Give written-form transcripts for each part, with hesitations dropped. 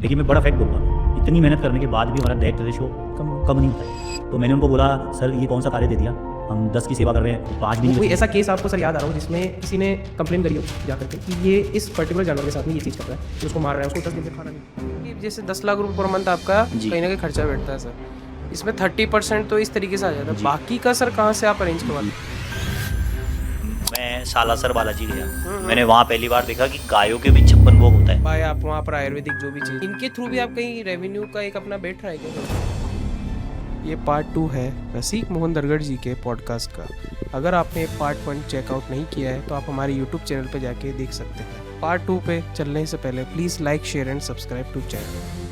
देखिए मैं बड़ा फैक्ट बोलूँगा, इतनी मेहनत करने के बाद भी हमारा डेट रेशो कम नहीं होता है। तो मैंने उनको बोला सर ये कौन सा कार्य दे दिया, हम 10 की सेवा कर रहे हैं 5 भी नहीं कोई बचे। ऐसा केस आपको सर याद आ रहा हो जिसमें किसी ने कंप्लेन करी हो जाकर के कि ये इस पर्टिकुलर जानवर के साथ में ये चीज़ कर रहा है, कि उसको मार रहा है, उसको 10 दिन से खाना नहीं। कि जैसे 10 लाख रुपए पर मंथ आपका जी। कहीं ना कहीं खर्चा बैठता है सर, इसमें 30% तो इस तरीके से आ जाता है, जी। बाकी का सर कहाँ से आप अरेंज करवाते हैं? मैं सालासर बालाजी गया, मैंने वहाँ पहली बार देखा कि गायों के भी 56 भोग होता है। भाई आप वहाँ पर आयुर्वेदिक जो भी चीज़, इनके थ्रू भी आप कहीं रेवेन्यू का एक अपना बैठ रहा है क्या? ये पार्ट 2 है रसिक मोहन दरगढ़ जी के पॉडकास्ट का। अगर आपने पार्ट 1 चेकआउट नहीं किया है तो आप हमारे यूट्यूब चैनल पे जाके देख सकते हैं। पार्ट 2 पे चलने से पहले please like share and subscribe to channel.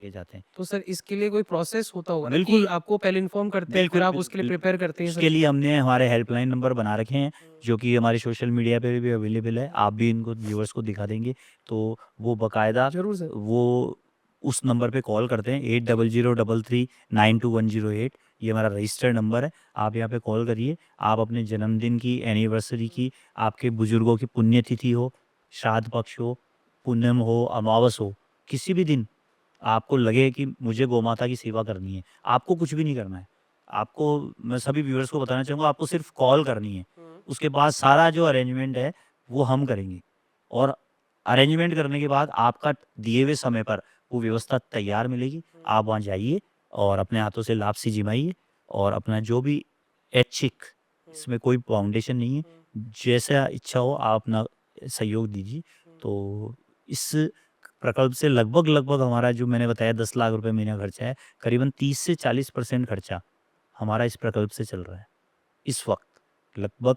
ले जाते हैं। तो सर इसके लिए कोई प्रोसेस होता होगा ना कि बिल्कुल। आपको पहले इन्फॉर्म करते हैं, फिर आप उसके लिए प्रिपेयर करते हैं सर? उसके लिए हमने हमारे हेल्पलाइन नंबर बना रखे हैं, जो कि हमारे सोशल मीडिया पे भी अवेलेबल है। आप भी इनको व्यूअर्स को दिखा देंगे, तो वो बाकायदा जरूर सर। वो उस नंबर पे कॉल करते हैं 8003392108। ये हमारा रजिस्टर्ड नंबर है। आप यहाँ पे कॉल करिए, आप अपने जन्मदिन की, एनिवर्सरी की, आपके बुजुर्गों की पुण्यतिथि हो, श्राद्ध पक्ष हो, पूनम हो, अमावस हो, किसी भी दिन आपको लगे कि मुझे गौमाता की सेवा करनी है, आपको कुछ भी नहीं करना है। आपको, मैं सभी व्यूअर्स को बताना चाहूँगा, आपको सिर्फ कॉल करनी है। उसके बाद सारा जो अरेंजमेंट है वो हम करेंगे, और अरेंजमेंट करने के बाद आपका दिए हुए समय पर वो व्यवस्था तैयार मिलेगी। आप वहाँ जाइए और अपने हाथों से लापसी जिमाइए, और अपना जो भी ऐच्छिक, इसमें कोई फाउंडेशन नहीं है, जैसा इच्छा हो आप अपना सहयोग दीजिए। तो इस प्रकल्प से लगभग हमारा जो मैंने बताया 10 लाख रुपए महीना खर्चा है, करीबन 30 से 40% खर्चा हमारा इस प्रकल्प से चल रहा है इस वक्त। लगभग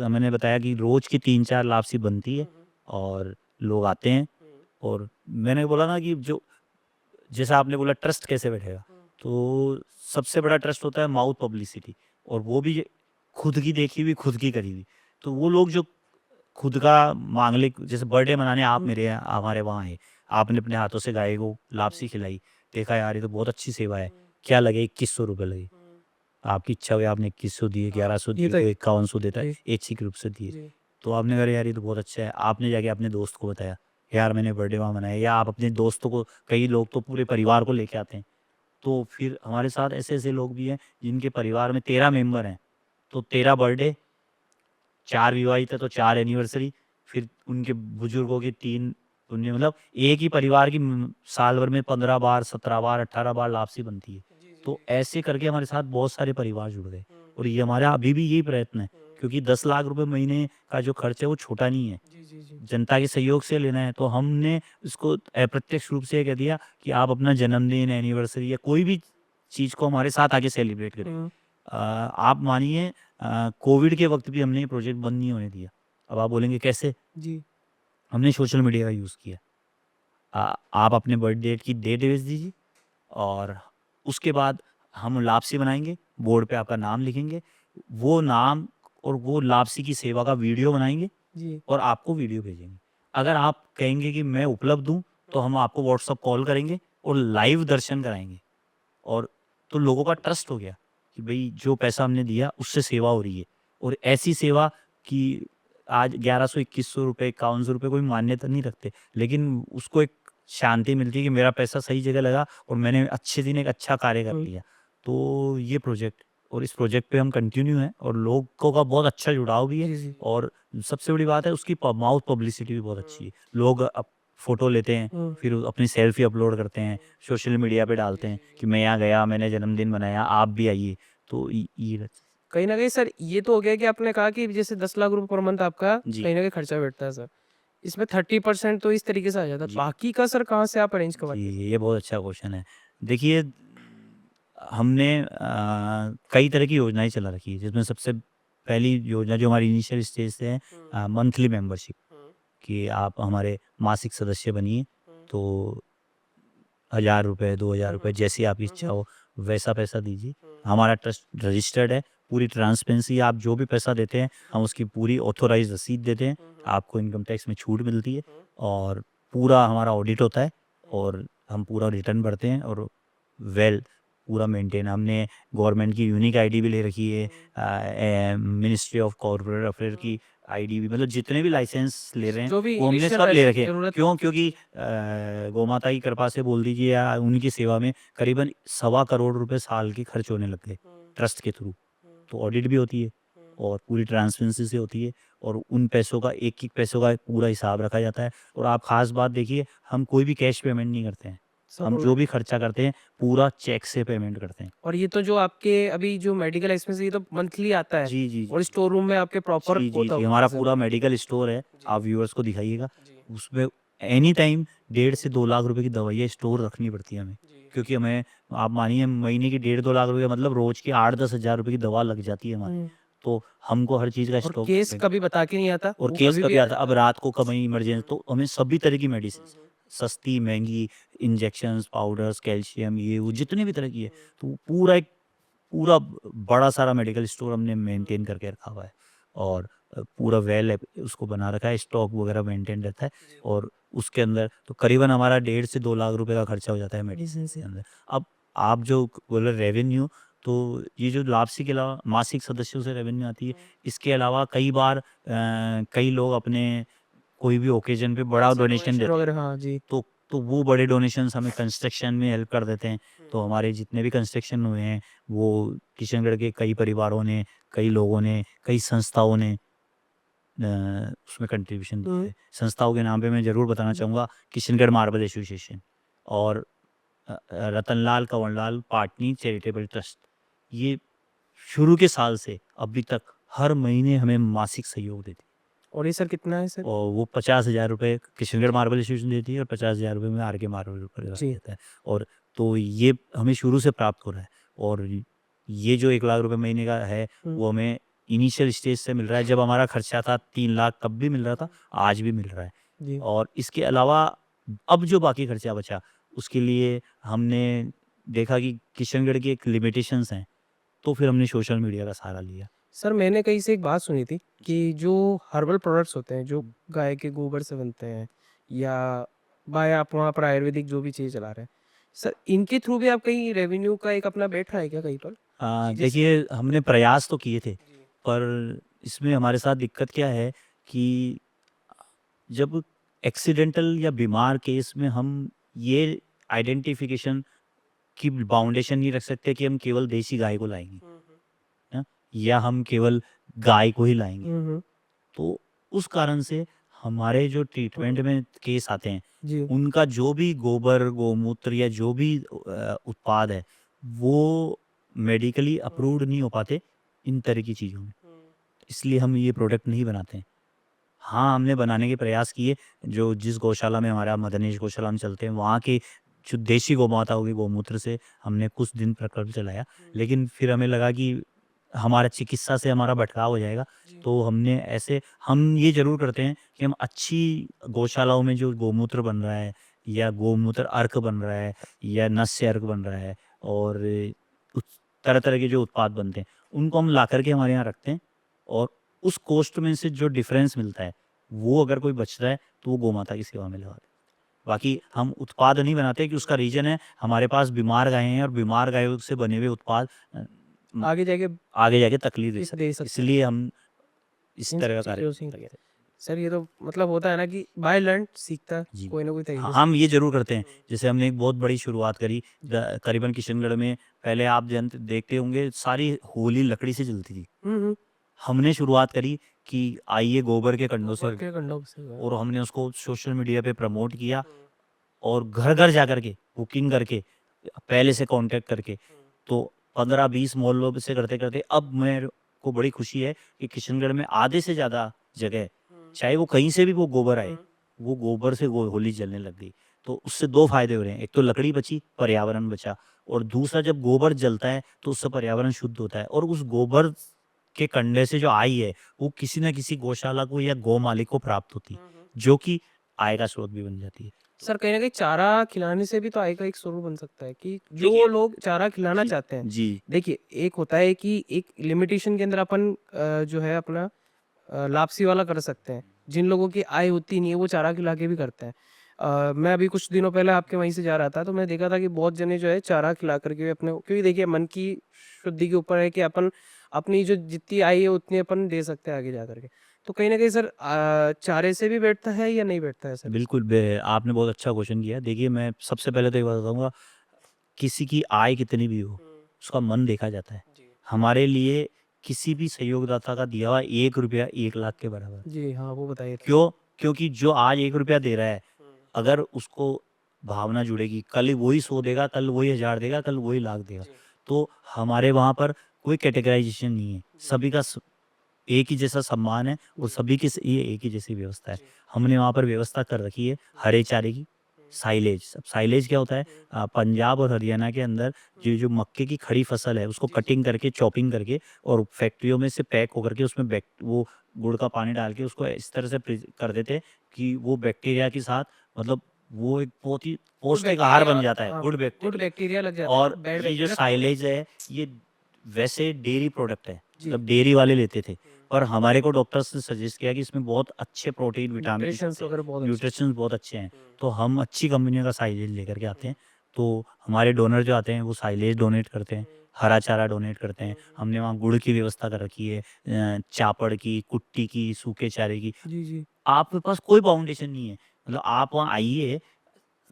मैंने बताया कि रोज की 3-4 लापसी बनती है और लोग आते हैं। और मैंने बोला ना कि जो, जैसा आपने बोला ट्रस्ट कैसे बैठेगा, तो सबसे बड़ा ट्रस्ट होता है माउथ पब्लिसिटी, और वो भी खुद की देखी हुई, खुद की करी हुई। तो वो लोग जो खुद का मांगलिक, जैसे बर्थडे मनाने आप मेरे हमारे वहाँ आए, आपने अपने हाथों से गाय को लापसी खिलाई, देखा यार ये तो बहुत अच्छी सेवा है, क्या लगे 2100 रुपये लगे, आपकी इच्छा हुई आपने 2100 दिए, 1100 ये दिए, तो कोई 5100 देता है, जी। ऐच्छिक रूप से दिए। जी। तो आपने कहा यार ये तो बहुत अच्छा है, आपने जाके अपने दोस्त को बताया यार मैंने बर्थडे वहाँ मनाया, या आप अपने दोस्तों को, कई लोग तो पूरे परिवार को लेके आते हैं। तो फिर हमारे साथ ऐसे ऐसे लोग भी हैं जिनके परिवार में 13 मेंबर हैं, तो 13 बर्थडे, 4 विवाहित है तो 4 एनिवर्सरी, फिर उनके बुजुर्गों की 3 पुण्य, मतलब एक ही परिवार की साल भर में 15 बार, 17 बार, 18 बार लापसी बनती है। तो ऐसे करके हमारे साथ बहुत सारे परिवार जुड़ गए, और ये हमारा अभी भी यही प्रयत्न है, क्योंकि 10 लाख रुपए महीने का जो खर्च है वो छोटा नहीं है, जनता के सहयोग से लेना है। तो हमने इसको अप्रत्यक्ष रूप से ये कह दिया कि आप अपना जन्मदिन, एनिवर्सरी या कोई भी चीज़ को हमारे साथ आके सेलिब्रेट करें। आप मानिए कोविड के वक्त भी हमने ये प्रोजेक्ट बंद नहीं होने दिया। अब आप बोलेंगे कैसे? जी। हमने सोशल मीडिया का यूज़ किया। आप अपने बर्थ डेट की डेट भेज दीजिए, और उसके बाद हम लापसी बनाएंगे, बोर्ड पे आपका नाम लिखेंगे, वो नाम और वो लापसी की सेवा का वीडियो बनाएंगे, जी। और आपको वीडियो भेजेंगे। अगर आप कहेंगे कि मैं उपलब्ध हूँ, तो हम आपको व्हाट्सअप कॉल करेंगे और लाइव दर्शन कराएंगे। और तो लोगों का ट्रस्ट हो गया कि भाई जो पैसा हमने दिया उससे सेवा हो रही है। और ऐसी सेवा कि आज 1100, 2100 रुपये, 5100 रुपये कोई मान्यता नहीं रखते, लेकिन उसको एक शांति मिलती है कि मेरा पैसा सही जगह लगा और मैंने अच्छे दिन एक अच्छा कार्य कर लिया। तो ये प्रोजेक्ट, और इस प्रोजेक्ट पे हम कंटिन्यू हैं, और लोगों का बहुत अच्छा जुड़ाव भी है, और सबसे बड़ी बात है उसकी माउथ पब्लिसिटी भी बहुत अच्छी है। लोग अब फोटो लेते हैं, फिर अपनी सेल्फी अपलोड करते हैं, सोशल मीडिया पे डालते हैं कि मैं यहाँ गया, मैंने जन्मदिन मनाया, आप भी आइए। तो ये कहीं ना कहीं सर ये तो हो गया कि आपने कहा कि जैसे 10 लाख रुपए पर मंथ आपका जी। कहीं ना कहीं खर्चा बैठता है सर, इसमें 30% तो इस तरीके से आ जाता है, जी। बाकी का सर कहाँ से आप अरेंज करवाते हैं? जी, ये बहुत अच्छा क्वेश्चन है। देखिए, हमने कई तरह की योजनाएँ चला रखी है, जिसमें सबसे पहली योजना जो हमारी इनिशियल स्टेज से है, मंथली मेंबरशिप, कि आप हमारे मासिक सदस्य बनिए। तो 1000 रुपये, 2000 रुपये, जैसी आपकी इच्छा हो वैसा पैसा दीजिए। हमारा ट्रस्ट रजिस्टर्ड है, पूरी ट्रांसपेरेंसी, आप जो भी पैसा देते हैं हम उसकी पूरी ऑथोराइज़ रसीद देते हैं, आपको इनकम टैक्स में छूट मिलती है, और पूरा हमारा ऑडिट होता है, और हम पूरा रिटर्न भरते हैं, और वेल पूरा मेंटेन। हमने गवर्नमेंट की यूनिक आईडी भी ले रखी है, मिनिस्ट्री ऑफ कॉर्पोरेट अफेयर की आईडी भी, मतलब जितने भी लाइसेंस ले रहे हैं जो भी वो हमने additional सब ले रखे हैं। जरूरत क्यों? क्योंकि गौ माता की कृपा से बोल दीजिए या उनकी सेवा में करीबन 1.25 करोड़ रुपए साल के खर्च होने लग गए ट्रस्ट के थ्रू। तो ऑडिट भी होती है और पूरी ट्रांसपेरेंसी से होती है और उन पैसों का एक एक पैसों का पूरा हिसाब रखा जाता है। और आप खास बात देखिए, हम कोई भी कैश पेमेंट नहीं करते हैं, हम जो भी खर्चा करते हैं पूरा चेक से पेमेंट करते हैं। और ये तो जो आपके अभी जो मेडिकल एक्सपेंस ये तो मंथली आता है जी जी और स्टोर रूम में आपके प्रॉपर जी जी होता जी होगा हमारा सब। पूरा मेडिकल स्टोर है, जी। आप व्यूअर्स को दिखाइएगा। जी। उसमें एनी टाइम 1.5 से 2 लाख रुपए की दवाइयाँ स्टोर रखनी पड़ती है हमें, जी। क्योंकि हमें, आप मानिए, महीने की 1.5-2 लाख रुपए मतलब रोज की 8-10 हज़ार रुपए की दवा लग जाती है हमारी। तो हमको हर चीज़ का और स्टॉक केस कभी बता के नहीं आता, और वो केस कभी भी कभी आ आता, अब रात को कभी इमरजेंसी, तो हमें सभी तरह की मेडिसिन, सस्ती महंगी, इंजेक्शंस, पाउडर्स, कैल्शियम, ये वो जितने भी तरह की है, तो पूरा बड़ा सारा मेडिकल स्टोर हमने मेंटेन करके रखा हुआ है। और पूरा वेल उसको बना रखा है, स्टॉक वगैरह मेंटेन रहता है। और उसके अंदर तो करीबन हमारा 1.5 से 2 लाख रुपए का खर्चा हो जाता है मेडिसिन के अंदर। अब आप जो बोले रेवेन्यू, तो ये जो लापसी के अलावा मासिक सदस्यों से रेवेन्यू आती है, इसके अलावा कई बार कई लोग अपने कोई भी ओकेजन पे बड़ा डोनेशन देते हैं, वगैरह, हाँ जी। तो वो बड़े डोनेशंस हमें कंस्ट्रक्शन में हेल्प कर देते हैं। तो हमारे जितने भी कंस्ट्रक्शन हुए हैं वो किशनगढ़ के कई परिवारों ने, कई लोगों ने, कई संस्थाओं ने उसमें कंट्रीब्यूशन दिया है। संस्थाओं के नाम पे मैं ज़रूर बताना चाहूँगा, किशनगढ़ मार्बल एसोसिएशन और रतनलाल कंवरलाल पाटनी चैरिटेबल ट्रस्ट। ये शुरू के साल से अभी तक हर महीने हमें मासिक सहयोग देती है। और ये सर कितना है सर? और वो 50,000 रुपये किशनगढ़ मार्बल एसोसिएशन देती है और 50,000 रुपये में आर के मार्बल जी। देता है। और तो ये हमें शुरू से प्राप्त हो रहा है। और ये जो 1 लाख रुपए महीने का है वो हमें इनिशियल स्टेज से मिल रहा है। जब हमारा खर्चा था 3 लाख तब भी मिल रहा था, आज भी मिल रहा है। जी। और इसके अलावा अब जो बाकी खर्चा बचा उसके लिए हमने देखा कि किशनगढ़ की एक लिमिटेशंस हैं, तो फिर हमने सोशल मीडिया का सहारा लिया। सर मैंने कहीं से एक बात सुनी थी कि जो हर्बल प्रोडक्ट्स होते हैं जो गाय के गोबर से बनते हैं या बाय आप वहाँ पर आयुर्वेदिक जो भी चीज़ चला रहे हैं सर, इनके थ्रू भी आप कहीं रेवेन्यू का एक अपना बैठ रहा है क्या कहीं पर? देखिए, हमने प्रयास तो किए थे, पर इसमें हमारे साथ दिक्कत क्या है कि जब एक्सीडेंटल या बीमार केस में हम ये आइडेंटिफिकेशन की बाउंडेशन नहीं रख सकते कि हम केवल देसी गाय को लाएंगे, है? या हम केवल गाय को ही लाएंगे। तो उस कारण से हमारे जो ट्रीटमेंट में केस आते हैं जी। उनका जो भी गोबर, गोमूत्र या जो भी उत्पाद है वो मेडिकली अप्रूव्ड नहीं हो पाते इन तरह की चीज़ों में, इसलिए हम ये प्रोडक्ट नहीं बनाते हैं। हाँ, हमने बनाने के प्रयास किए, जो जिस गौशाला में हमारा मदनेश गौशाला में चलते हैं वहाँ के जो देशी गौ माता होगी गोमूत्र से हमने कुछ दिन प्रकल्प चलाया, लेकिन फिर हमें लगा कि हमारा चिकित्सा से हमारा भटकाव हो जाएगा। तो हमने ऐसे, हम ये ज़रूर करते हैं कि हम अच्छी गौशालाओं में जो गोमूत्र बन रहा है या गोमूत्र अर्क बन रहा है या नस्य अर्क बन रहा है और तरह तरह के जो उत्पाद बनते हैं उनको हम ला करके हमारे यहाँ रखते हैं। और उस कॉस्ट में से जो डिफरेंस मिलता है वो अगर कोई बचता है तो वो गोमाता की सेवा में लगा देते हैं। बाकी हम उत्पाद नहीं बनाते कि उसका रीजन है हमारे पास बीमार गायें हैं और बीमार गायों से बने हुए उत्पाद आगे जाके तकलीफ दे सकते दे हैं, सकते इसलिए हम इस इन तरह का चीज़ों कार्य से लगे थे। सर ये तो मतलब होता है ना कि बाय लर्न सीखता है जी। कोई ना कोई तरीके हाँ, से। हम ये ज़रूर करते हैं, जैसे हमने एक बहुत बड़ी शुरुआत करी करीबन किशनगढ़ में। पहले आप देखते होंगे सारी होली लकड़ी से जलती थी। हमने शुरुआत करी कि आइए गोबर के कंडों से, और हमने उसको सोशल मीडिया पे प्रमोट किया और घर घर जा करके बुकिंग करके पहले से कांटेक्ट करके, तो 15-20 मोहल्लों से करते करते अब मेरे को बड़ी खुशी है कि किशनगढ़ में आधे से ज़्यादा जगह, चाहे वो कहीं से भी वो गोबर आए, वो गोबर से होली जलने लग गई। तो उससे 2 फायदे हो रहे हैं, एक तो लकड़ी बची, पर्यावरण बचा, और दूसरा जब गोबर जलता है तो उससे पर्यावरण शुद्ध होता है और उस गोबर के कंडे से जो आय है वो किसी न किसी गौशाला को या गौ मालिक को प्राप्त होती है, जो कि आय का स्रोत भी बन जाती है। सर कहीं ना कहीं चारा खिलाने से भी तो आय का एक स्रोत बन सकता है कि जो लोग चारा खिलाना चाहते हैं। जी, देखिए एक होता है कि एक लिमिटेशन के अंदर अपन जो है अपना लापसी वाला कर सकते हैं। जिन लोगों की आय होती नहीं है वो चारा खिला के भी करते हैं। मैं अभी कुछ दिनों पहले आपके वहीं से जा रहा था, तो मैं देखा था कि बहुत जने जो है चारा खिला करके अपने, क्योंकि देखिए मन की शुद्धि के ऊपर है कि अपन अपनी जो जितनी आई है उतनी अपन दे सकते हैं आगे जा करके। तो कहीं न कहीं सर चारे से भी बैठता है या नहीं बैठता है सर? बिल्कुल, आपने बहुत अच्छा क्वेश्चन किया। देखिए, मैं सबसे पहले तो ये बताऊँगा, किसी की आय कितनी भी हो, उसका मन देखा जाता है। जी। हमारे लिए किसी भी सहयोगदाता का दिया हुआ 1 रुपया 1 लाख के बराबर है। जी, हाँ, वो बताइए थोड़ा। क्यों? क्योंकि जो आज 1 रुपया दे रहा है, अगर उसको भावना जुड़ेगी, कल वही 100 देगा, कल वही 1000 देगा, कल वही लाख देगा। तो हमारे वहाँ पर कोई कैटेगराइज़ेशन नहीं है। सभी का एक ही जैसा सम्मान है और सभी के लिए एक ही जैसी व्यवस्था है। हमने वहाँ पर व्यवस्था कर रखी है हरे चारे की, साइलेज। अब साइलेज क्या होता है? पंजाब और हरियाणा के अंदर जो मक्के की खड़ी फसल है, उसको कटिंग करके, चॉपिंग करके और फैक्ट्रियों में से पैक होकर के उसमें वो गुड़ का पानी डाल के उसको इस तरह से कर देते हैं कि वो बैक्टीरिया के साथ, मतलब वो एक बहुत ही पौष्टिक आहार बन जाता है, हाँ, गुड गुड बैक्टीरिया। बैक्टीरिया लग जाता है, और बैड ये जो बैक्टीरिया। साइलेज है, ये वैसे डेयरी प्रोडक्ट है, जी। मतलब डेयरी वाले लेते थे, पर हमारे को डॉक्टर्स ने सजेस्ट किया कि इसमें बहुत अच्छे प्रोटीन, विटामिन, न्यूट्रिशंस वगैरह बहुत अच्छे। न्यूट्रिशंस बहुत अच्छे हैं, तो हम अच्छी कंपनियों का साइलेज लेकर के आते हैं। तो हमारे डोनर जो आते हैं वो साइलेज डोनेट करते हैं, हरा चारा डोनेट करते हैं। हमने वहाँ गुड़ की व्यवस्था कर रखी है, चापड़ की, कुट्टी की, सूखे चारे की। जी, जी। आपके पास कोई बाउंडेशन नहीं है, मतलब आप वहाँ आइए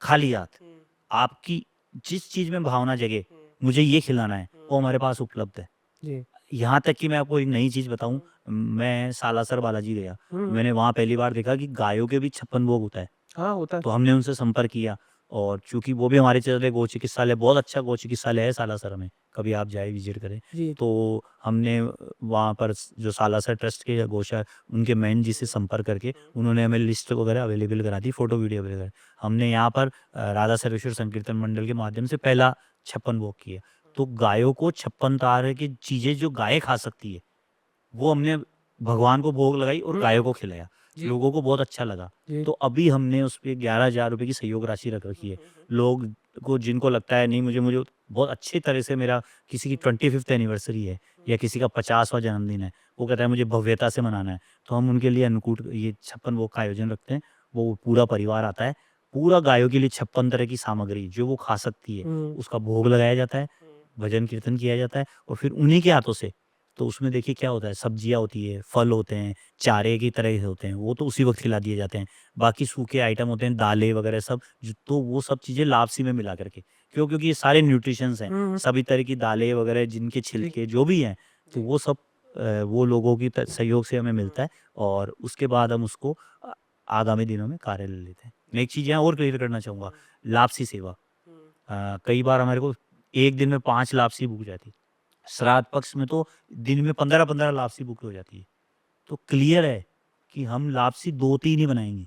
खाली हाथ, आपकी जिस चीज़ में भावना जगे, मुझे ये खिलाना है, वो हमारे पास उपलब्ध है। जी। यहाँ तक कि मैं आपको एक नई चीज़ बताऊँ, मैं सालासर बालाजी गया, मैंने वहाँ पहली बार देखा कि गायों के भी 56 भोग होता है। हाँ, होता है। तो हमने उनसे संपर्क किया और चूँकि वो भी हमारे चल गो चिकित्सालय, बहुत अच्छा गो चिकित्सालय है सालासर में, कभी आप जाए विज़िट करें। जी। तो हमने वहाँ पर जो सालासर ट्रस्ट के गौशाला, उनके मैनेजर जी से संपर्क करके उन्होंने हमें लिस्ट वगैरह अवेलेबल करा दी, फ़ोटो वीडियो वगैरह। हमने यहाँ पर राधा सर्वेश्वर संकीर्तन मंडल के माध्यम से पहला 56 भोग किया। तो गायों को 56 तरह की चीज़ें जो गाय खा सकती है, वो हमने भगवान को भोग लगाई और गायों को खिलाया। जी। लोगों को बहुत अच्छा लगा। जी। तो अभी हमने उस पे 11,000 रुपए की सहयोग राशि रख रखी है। लोग को जिनको लगता है नहीं, मुझे बहुत अच्छी तरह से, मेरा किसी की 25th एनिवर्सरी है या किसी का 50वां जन्मदिन है, वो कहता है मुझे भव्यता से मनाना है, तो हम उनके लिए अन्नकूट, ये 56 भोग का आयोजन रखते हैं। वो पूरा परिवार आता है, पूरा गायों के लिए 56 तरह की सामग्री जो वो खा सकती है, उसका भोग लगाया जाता है, भजन कीर्तन किया जाता है और फिर उन्हीं के हाथों से, तो उसमें देखिए क्या होता है, सब्जियाँ होती है, फल होते हैं, चारे की तरह से होते हैं, वो तो उसी वक़्त खिला दिए जाते हैं। बाकी सूखे आइटम होते हैं, दालें वगैरह सब, तो वो सब चीज़ें लापसी में मिला करके, क्यों? क्योंकि ये सारे न्यूट्रिशंस हैं, सभी तरह की दालें वगैरह, जिनके छिलके जो भी हैं, तो वो सब वो लोगों की सहयोग से हमें मिलता है और उसके बाद हम उसको आगामी दिनों में कार्य ले लेते हैं। मैं एक चीज़ यहाँ और क्लियर करना चाहूँगा, लापसी सेवा। कई बार हमारे को एक दिन में 5 लापसी बुक जाती है। श्राद्ध पक्ष में तो दिन में 15-15 लापसी बुक हो जाती है। तो क्लियर है कि हम लापसी 2-3 ही बनाएँगे।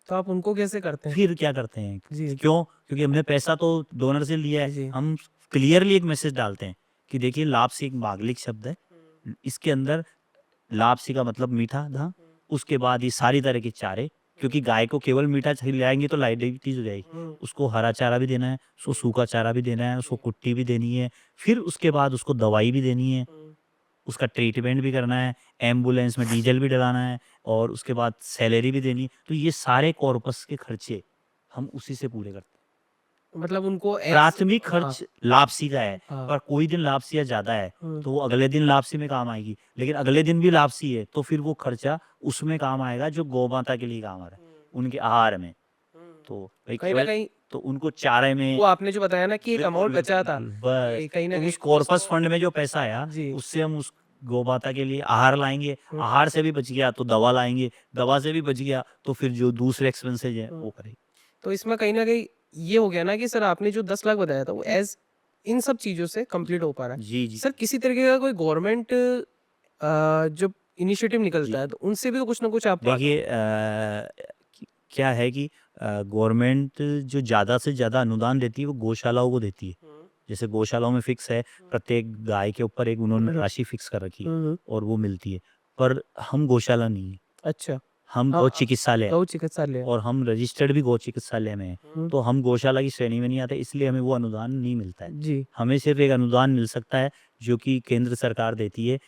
तो आप उनको कैसे करते हैं? फिर क्या करते हैं? जी। क्यों? क्योंकि हमने पैसा तो डोनर से लिया जी। है। हम क्लियरली एक मैसेज डालते हैं कि देखिए, लापसी एक मांगलिक शब्द है। इसके अंदर लापसी का मतलब मीठा था। उसके बाद ये सारी तरह के चारे, क्योंकि गाय को केवल मीठा खिलाएँगे तो डायबिटीज़ हो जाएगी। उसको हरा चारा भी देना है, उसको सूखा चारा भी देना है, उसको कुट्टी भी देनी है, फिर उसके बाद उसको दवाई भी देनी है, उसका ट्रीटमेंट भी करना है, एम्बुलेंस में डीज़ल भी डलाना है और उसके बाद सैलरी भी देनी है। तो ये सारे कॉर्पस के खर्चे हम उसी से पूरे करते हैं। मतलब उनको प्राथमिक हाँ। खर्च लापसी का है, हाँ। पर कोई दिन लापसी या ज़्यादा है, तो वो अगले दिन लापसी में काम आएगी। लेकिन अगले दिन भी लापसी है, तो फिर वो खर्चा उसमें काम आएगा जो गौ माता के लिए काम आ रहा है, उनके आहार में। तो भाई कहीं न कहीं तो उनको चारे में, वो आपने जो बताया ना कि एक अमाउंट बचा था, बस ये कहीं न तो कहीं उस कॉर्पस फंड में जो पैसा आया, जी। उससे हम उस गौ माता के लिए आहार लाएँगे, आहार से भी बच गया तो दवा लाएँगे, दवा से भी बच गया तो फिर जो दूसरे एक्सपेंसेस हैं वो करेंगे। तो इसमें कहीं न कहीं ये हो गया ना कि सर आपने जो 10 लाख बताया था वो इन सब चीज़ों से कंप्लीट हो पा रहा है। जी, जी। सर किसी तरीके का कोई गवर्नमेंट जो इनिशिएटिव निकलता है तो उनसे भी तो कुछ ना कुछ आपको देखिए, क्या है कि गवर्नमेंट जो ज़्यादा से ज़्यादा अनुदान देती है वो गौशालाओं को देती है। जैसे गौशालाओं में फिक्स है, प्रत्येक गाय के ऊपर एक उन्होंने राशि फिक्स कर रखी है और वो मिलती है। पर हम गौशाला नहीं है, अच्छा। हम हाँ, गौ चिकित्सालय हैं गौ चिकित्सालय। और हम रजिस्टर्ड भी गौ चिकित्सालय में हैं। तो हम गौशाला की श्रेणी में नहीं आते, इसलिए हमें वो अनुदान नहीं मिलता है। जी। हमें सिर्फ़ एक अनुदान मिल सकता है जो कि केंद्र सरकार देती है,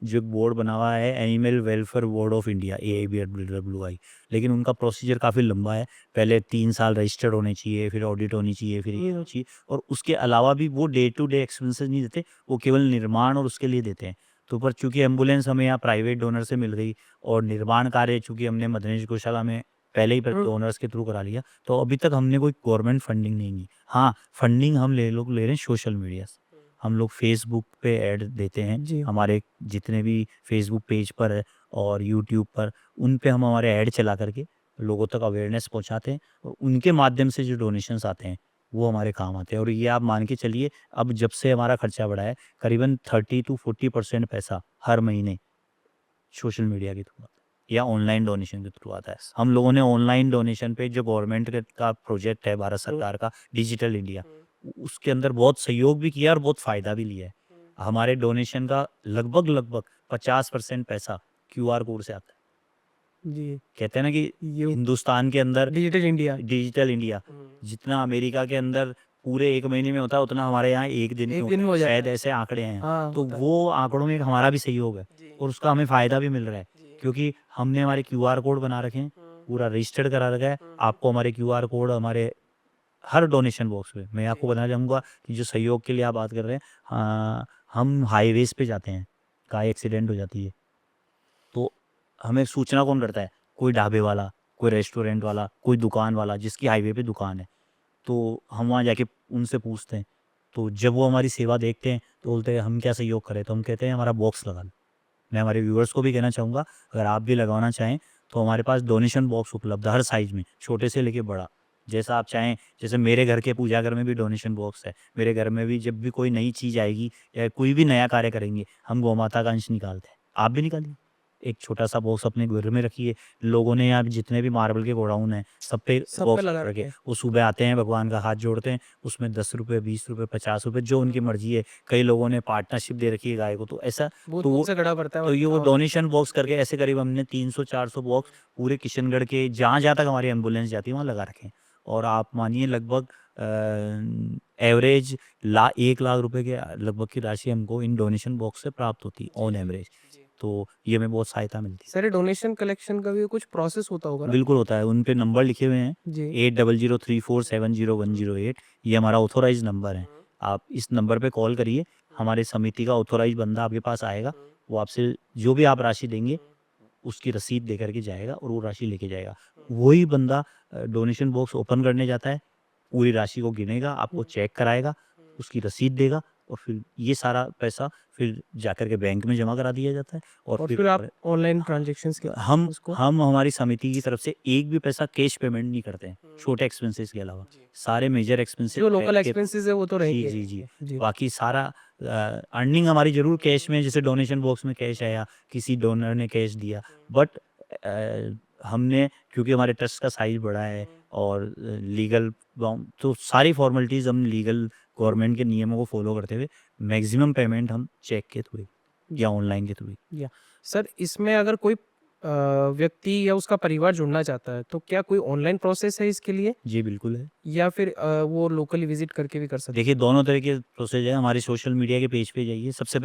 जो एक बोर्ड बना हुआ है animal welfare board of India AABWI, लेकिन उनका प्रोसीजर काफ़ी लंबा है। पहले 3 साल रजिस्टर्ड होने चाहिए, फिर ऑडिट होनी चाहिए, फिर ये होनी चाहिए, और उसके अलावा भी वो डे टू डे एक्सपेंसेस नहीं देते, वो केवल निर्माण और उसके लिए देते हैं। तो पर चूंकि एम्बुलेंस हमें यहाँ प्राइवेट डोनर से मिल गई और निर्माण कार्य चूंकि हमने मदनेश गौशाला में पहले ही डोनर्स के थ्रू करा लिया, तो अभी तक हमने कोई गवर्नमेंट फंडिंग नहीं ली। हाँ, फंडिंग हम लोग ले रहे हैं सोशल मीडिया से। हम लोग फेसबुक पे ऐड देते हैं, जी हमारे जितने भी फेसबुक पेज पर है और यूट्यूब पर, उन पे हम हमारे ऐड चला करके लोगों तक अवेयरनेस पहुंचाते हैं, और उनके माध्यम से जो डोनेशंस आते हैं वो हमारे काम आते हैं। और ये आप मान के चलिए, अब जब से हमारा खर्चा बढ़ा है, करीबन 30 to 40% पैसा हर महीने सोशल मीडिया के थ्रू आता है या ऑनलाइन डोनेशन के थ्रू आता है। हम लोगों ने ऑनलाइन डोनेशन पे जो गवर्नमेंट का प्रोजेक्ट है भारत सरकार का डिजिटल इंडिया, उसके अंदर बहुत सहयोग भी किया और बहुत फ़ायदा भी लिया है। हमारे डोनेशन का लगभग 50% पैसा QR कोड से आता है। जी कहते हैं ना कि ये हिंदुस्तान के अंदर डिजिटल इंडिया डिजिटल इंडिया जितना अमेरिका के अंदर पूरे 1 महीने में होता है, उतना हमारे यहाँ 1 दिन में एक होता दिन में है। हो जाता शायद है। ऐसे आंकड़े हैं। हाँ तो होता है। वो आंकड़ों में हमारा भी सहयोग है और उसका हमें फ़ायदा भी मिल रहा है, क्योंकि हमने हमारे QR कोड बना रखे हैं, पूरा रजिस्टर्ड करा रखा है। आपको हमारे QR कोड हमारे हर डोनेशन बॉक्स में, मैं आपको बताना चाहूँगा कि जो सहयोग के लिए आप बात कर रहे हैं, हम हाईवेज़ पे जाते हैं, कहीं एक्सीडेंट हो जाती है, तो हमें सूचना कौन करता है? कोई ढाबे वाला, कोई रेस्टोरेंट वाला, कोई दुकान वाला जिसकी हाईवे पे दुकान है। तो हम वहाँ जाके उनसे पूछते हैं, तो जब वो हमारी सेवा देखते हैं तो बोलते हैं हम क्या सहयोग करें, तो हम कहते हैं हमारा बॉक्स लगा लो। मैं हमारे व्यूअर्स को भी कहना चाहूँगा, अगर आप भी लगवाना चाहें तो हमारे पास डोनेशन बॉक्स उपलब्ध है हर साइज़ में, छोटे से लेके बड़ा, जैसा आप चाहें। जैसे मेरे घर के पूजा घर में भी डोनेशन बॉक्स है। मेरे घर में भी जब भी कोई नई चीज़ आएगी या कोई भी नया कार्य करेंगे, हम गौ माता का अंश निकालते हैं। आप भी निकालिए, एक छोटा-सा बॉक्स अपने घर में रखिए। लोगों ने यहाँ जितने भी मार्बल के गोडाउन हैं, सब पे सब पे बॉक्स लगा रखे। रखे हैं। वो सुबह आते हैं, भगवान का हाथ जोड़ते हैं, उसमें ₹10, ₹20, ₹50 जो उनकी मर्ज़ी है। कई लोगों ने पार्टनरशिप दे रखी है गाय को, तो ऐसा वो तो दूर वो से खड़ा पड़ता है तो ये वो और डोनेशन बॉक्स करके ऐसे करीब हमने 300-400 बॉक्स पूरे किशनगढ़ के जहाँ-जहाँ तक हमारी एम्बुलेंस जाती है वहाँ लगा रखे हैं। और आप मानिए लगभग एवरेज 1 लाख रुपए के लगभग की राशि हमको इन डोनेशन बॉक्स से प्राप्त होती है ऑन एवरेज। तो ये हमें बहुत सहायता मिलती है। सर ये डोनेशन कलेक्शन का भी कुछ प्रोसेस होता होगा ना? बिल्कुल होता है, उन पे नंबर लिखे हुए हैं, जी 8003470108, ये हमारा ऑथोराइज़्ड नंबर है। आप इस नंबर पे कॉल करिए, हमारे समिति का ऑथोराइज़्ड बंदा आपके पास आएगा, वो आपसे जो भी आप राशि देंगे, उसकी रसीद दे कर के जाएगा और वो राशि लेके जाएगा। वही बंदा डोनेशन बॉक्स ओपन करने जाता है, पूरी राशि को गिनेगा, आपको चेक कराएगा, उसकी रसीद देगा और फिर ये सारा पैसा फिर जाकर के बैंक में जमा करा दिया जाता है। और और फिर फिर आप ऑनलाइन ट्रांजैक्शंस के हम उसको हम हमारी समिति की तरफ से एक भी पैसा कैश पेमेंट नहीं करते हैं, छोटे एक्सपेंसेस के अलावा। सारे मेजर एक्सपेंसेस जो लोकल बैंक के एक्सपेंसेस है वो तो जी, रहेंगे। जी, जी। जी बाकी सारा अर्निंग हमारी ज़रूर कैश में, जैसे डोनेशन बॉक्स में कैश आया, किसी डोनर ने कैश दिया, बट हमने क्योंकि हमारे ट्रस्ट का साइज़ बड़ा है और लीगल तो सारी फॉर्मेलिटीज़ हम लीगल गवर्नमेंट के नियमों को फॉलो करते हुए मैक्सिमम पेमेंट हम चेक के थ्रू या ऑनलाइन के थ्रू। या सर इसमें अगर कोई व्यक्ति या उसका परिवार जुड़ना चाहता है तो क्या कोई ऑनलाइन प्रोसेस है इसके लिए जी, बिल्कुल है। या फिर वो लोकली विजिट करके भी कर सकते देखिए, दोनों तरह के प्रोसेस है। हमारे सोशल मीडिया के पेज पे जाइए, सबसे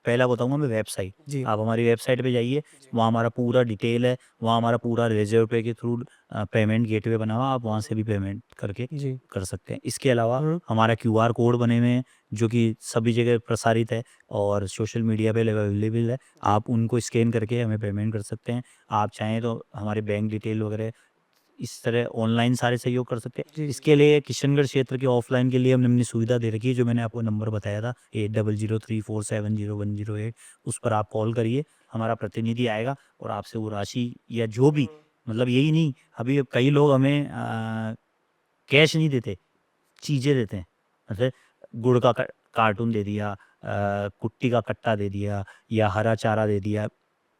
पहला बताऊँगा मैं वेबसाइट। जी आप हमारी वेबसाइट पे जाइए, वहाँ हमारा पूरा डिटेल है, वहाँ हमारा पूरा रेज़र पे के थ्रू पेमेंट गेटवे बना हुआ है, आप वहाँ से भी पेमेंट करके जी कर सकते हैं। इसके अलावा हम्म, हमारा QR कोड बने हुए हैं, जो कि सभी जगह प्रसारित है और सोशल मीडिया पे अवेलेबल है। आप उनको स्कैन करके हमें पेमेंट कर सकते हैं। आप चाहें तो हमारे बैंक डिटेल वगैरह इस तरह ऑनलाइन सारे सहयोग कर सकते हैं। जी इसके लिए किशनगढ़ क्षेत्र के ऑफलाइन के लिए हमने अपनी सुविधा दे रखी है, जो मैंने आपको नंबर बताया था 8003470108, उस पर आप कॉल करिए, हमारा प्रतिनिधि आएगा और आपसे वो राशि या जो भी, मतलब यही नहीं, अभी कई लोग हमें कैश नहीं देते, चीज़ें देते हैं। जैसे गुड़ का कार्टून दे दिया, कुट्टी का कट्टा दे दिया या हरा चारा दे दिया,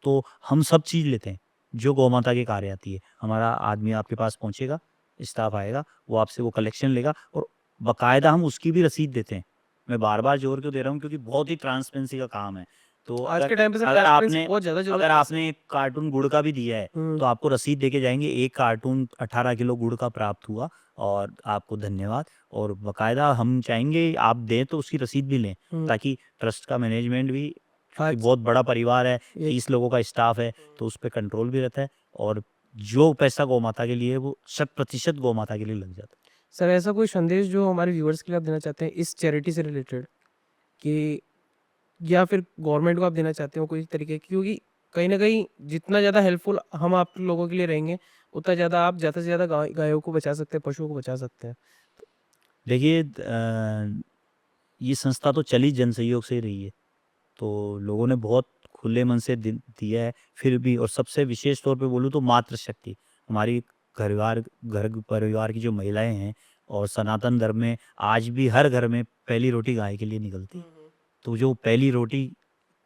तो हम सब चीज़ लेते हैं जो गौ माता के कार्य आती है। हमारा आदमी आपके पास पहुंचेगा, स्टाफ आएगा, वो आपसे वो कलेक्शन लेगा और बाकायदा हम उसकी भी रसीद देते हैं। मैं बार बार जोर क्यों दे रहा हूँ, क्योंकि बहुत ही ट्रांसपेरेंसी का काम है। तो आज के अगर टाइम पे सर अगर ट्रांसपेरेंसी आपने बहुत ज़्यादा अगर ज़रूरत है आपने एक कार्टून गुड़ का भी दिया है, हम्म, तो आपको रसीद देके जाएंगे, एक कार्टून 18 किलो गुड़ का प्राप्त हुआ और आपको धन्यवाद। और बाकायदा हम चाहेंगे आप दें तो उसकी रसीद भी लें, हम्म, ताकि ट्रस्ट का मैनेजमेंट भी, क्योंकि अच्छा, बहुत बड़ा परिवार है, ये 30 लोगों का स्टाफ है, तो उस पे कंट्रोल भी रहता है और जो पैसा गौ माता के लिए है, वो 100% गौ माता के लिए लग जाता है। सर ऐसा कोई संदेश जो हमारे व्यूअर्स के लिए आप देना चाहते हैं इस चैरिटी से रिलेटेड कि या फिर गवर्नमेंट को आप देना चाहते हो कोई तरीके की, क्योंकि कहीं न कहीं जितना ज़्यादा हेल्पफुल हम आप लोगों के लिए रहेंगे, उतना ज़्यादा आप ज़्यादा से ज़्यादा गायों को बचा सकते हैं, पशुओं को बचा सकते हैं। देखिए ये संस्था तो चली जनसहयोग से ही रही है, तो लोगों ने बहुत खुले मन से दिया है, फिर भी और सबसे विशेष तौर पे बोलूँ तो मातृशक्ति, हमारी घर परिवार की जो महिलाएँ हैं और सनातन धर्म में आज भी हर घर में पहली रोटी गाय के लिए निकलती है। तो जो पहली रोटी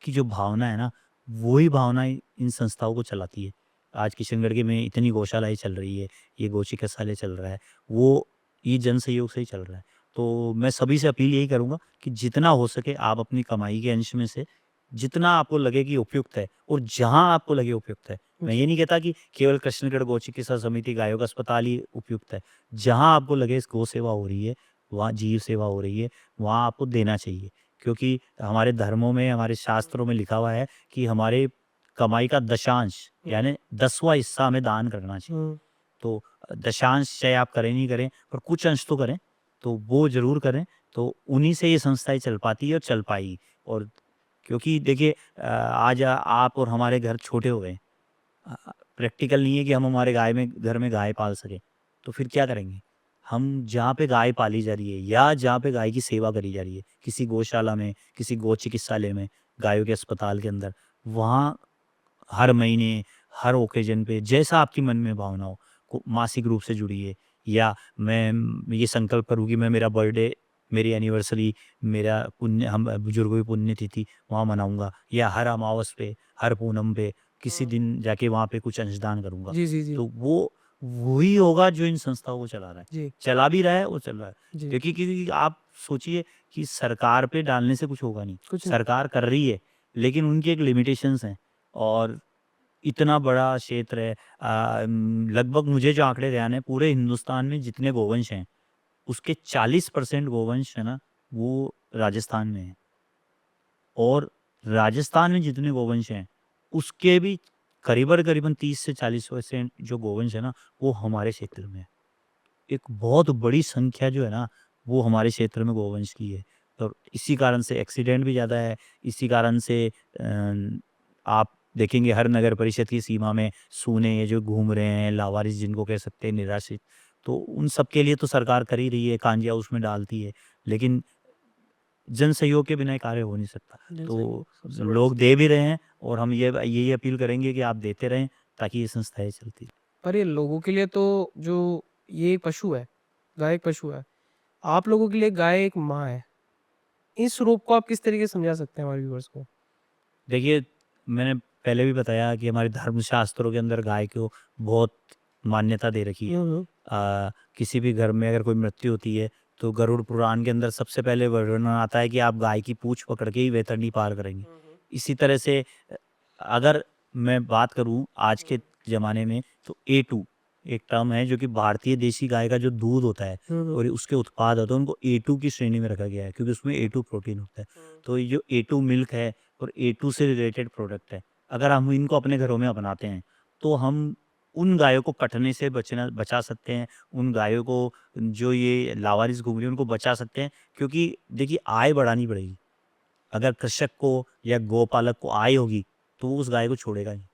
की जो भावना है ना, वही भावना इन संस्थाओं को चलाती है। आज किशनगढ़ के में इतनी गौशालाएँ चल रही है, ये गौ चिकित्सालय चल रहा है, वो ये जन सहयोग से ही चल रहा है। तो मैं सभी से अपील यही करूँगा कि जितना हो सके आप अपनी कमाई के अंश में से जितना आपको लगे कि उपयुक्त है और जहाँ आपको लगे उपयुक्त है, मैं ये नहीं कहता कि केवल कृष्णगढ़ गौ चिकित्सा समिति गायों का अस्पताल ही उपयुक्त है। जहाँ आपको लगे इस गौ सेवा हो रही है, वहाँ जीव सेवा हो रही है, वहाँ आपको देना चाहिए। क्योंकि हमारे धर्मों में, हमारे शास्त्रों में लिखा हुआ है कि हमारे कमाई का दशांश यानी 10वां हिस्सा हमें दान करना चाहिए। हुँ, तो दशांश चाहे आप करें नहीं करें, पर कुछ अंश तो करें, तो वो ज़रूर करें, तो उन्हीं से ये संस्थाएँ चल पाती है और चल पाएगी। और क्योंकि देखिए आज आप और हमारे घर छोटे हो गए, प्रैक्टिकल नहीं है कि हम हमारे घर में गाय पाल सकें, तो फिर क्या करेंगे? हम जहाँ पे गाय पाली जा रही है या जहाँ पे गाय की सेवा करी जा रही है, किसी गौशाला में, किसी गौ चिकित्सालय में, गायों के अस्पताल के अंदर, वहाँ हर महीने, हर ओकेज़न पे जैसा आपकी मन में भावना हो, को मासिक रूप से जुड़िए या मैं ये संकल्प करूँ कि मैं मेरा बर्थडे, मेरी एनिवर्सरी, मेरा पुण्य हम बुजुर्गों की पुण्यतिथि वहाँ मनाऊँगा या हर अमावस पे, हर पूनम पे किसी दिन जाके वहाँ पे कुछ अंशदान करूँगा। जी, जी, जी। तो वो वही होगा जो इन संस्थाओं को चला रहा है। जी, चला भी रहा है और चल रहा है। जी। देखिए क्योंकि आप सोचिए कि सरकार पे डालने से कुछ होगा नहीं। कुछ नहीं। सरकार कर रही है, लेकिन उनकी एक लिमिटेशंस हैं और इतना बड़ा क्षेत्र है लगभग मुझे जो आंकड़े ध्यान है पूरे हिंदुस्तान में जितने गोवंश हैं, उसके 40% गोवंश है ना, वो राजस्थान में है और राजस्थान में जितने गोवंश हैं, उसके भी करीबन 30 से 40% जो गोवंश है ना, वो हमारे क्षेत्र में है। एक बहुत बड़ी संख्या जो है ना, वो हमारे क्षेत्र में गोवंश की है और इसी कारण से एक्सीडेंट भी ज़्यादा है, इसी कारण से आप देखेंगे हर नगर परिषद की सीमा में सूने ये जो घूम रहे हैं, लावारिस जिनको कह सकते हैं, निराश्रित, तो उन सब के लिए तो सरकार कर ही रही है, कांजिया उसमें डालती है, लेकिन जन सहयोग के बिना ये कार्य हो नहीं सकता। तो लोग दे भी रहे हैं और हम ये यही अपील करेंगे कि आप देते रहें ताकि ये संस्थाएँ चलती रहें। पर ये लोगों के लिए तो जो ये पशु है, गाय एक पशु है, आप लोगों के लिए गाय एक माँ है। इस रूप को आप किस तरीके से समझा सकते हैं हमारे व्यूअर्स को? देखिए, मैंने पहले भी बताया कि हमारे धर्मशास्त्रों के अंदर गाय को बहुत मान्यता दे रखी है। हुँ, हुँ। किसी भी घर में अगर कोई मृत्यु होती है, तो गरुड़ पुराण के अंदर सबसे पहले वर्णन आता है कि आप गाय की पूँछ पकड़ के ही वैतरणी पार करेंगे। इसी तरह से अगर मैं बात करूँ आज के ज़माने में तो A2 एक टर्म है जो कि भारतीय देशी गाय का जो दूध होता है हुँ, हुँ। और उसके उत्पाद होते हैं उनको A2 की श्रेणी में रखा गया है क्योंकि उसमें A2 प्रोटीन होता है। तो ये जो A2 मिल्क है और A2 से रिलेटेड प्रोडक्ट है, अगर हम इनको अपने घरों में अपनाते हैं, तो हम उन गायों को कटने से बचा सकते हैं, उन गायों को जो ये लावारिस घूम रही है उनको बचा सकते हैं क्योंकि देखिए आय बढ़ानी पड़ेगी। अगर कृषक को या गौपालक को आय होगी, तो वो उस गाय को छोड़ेगा नहीं।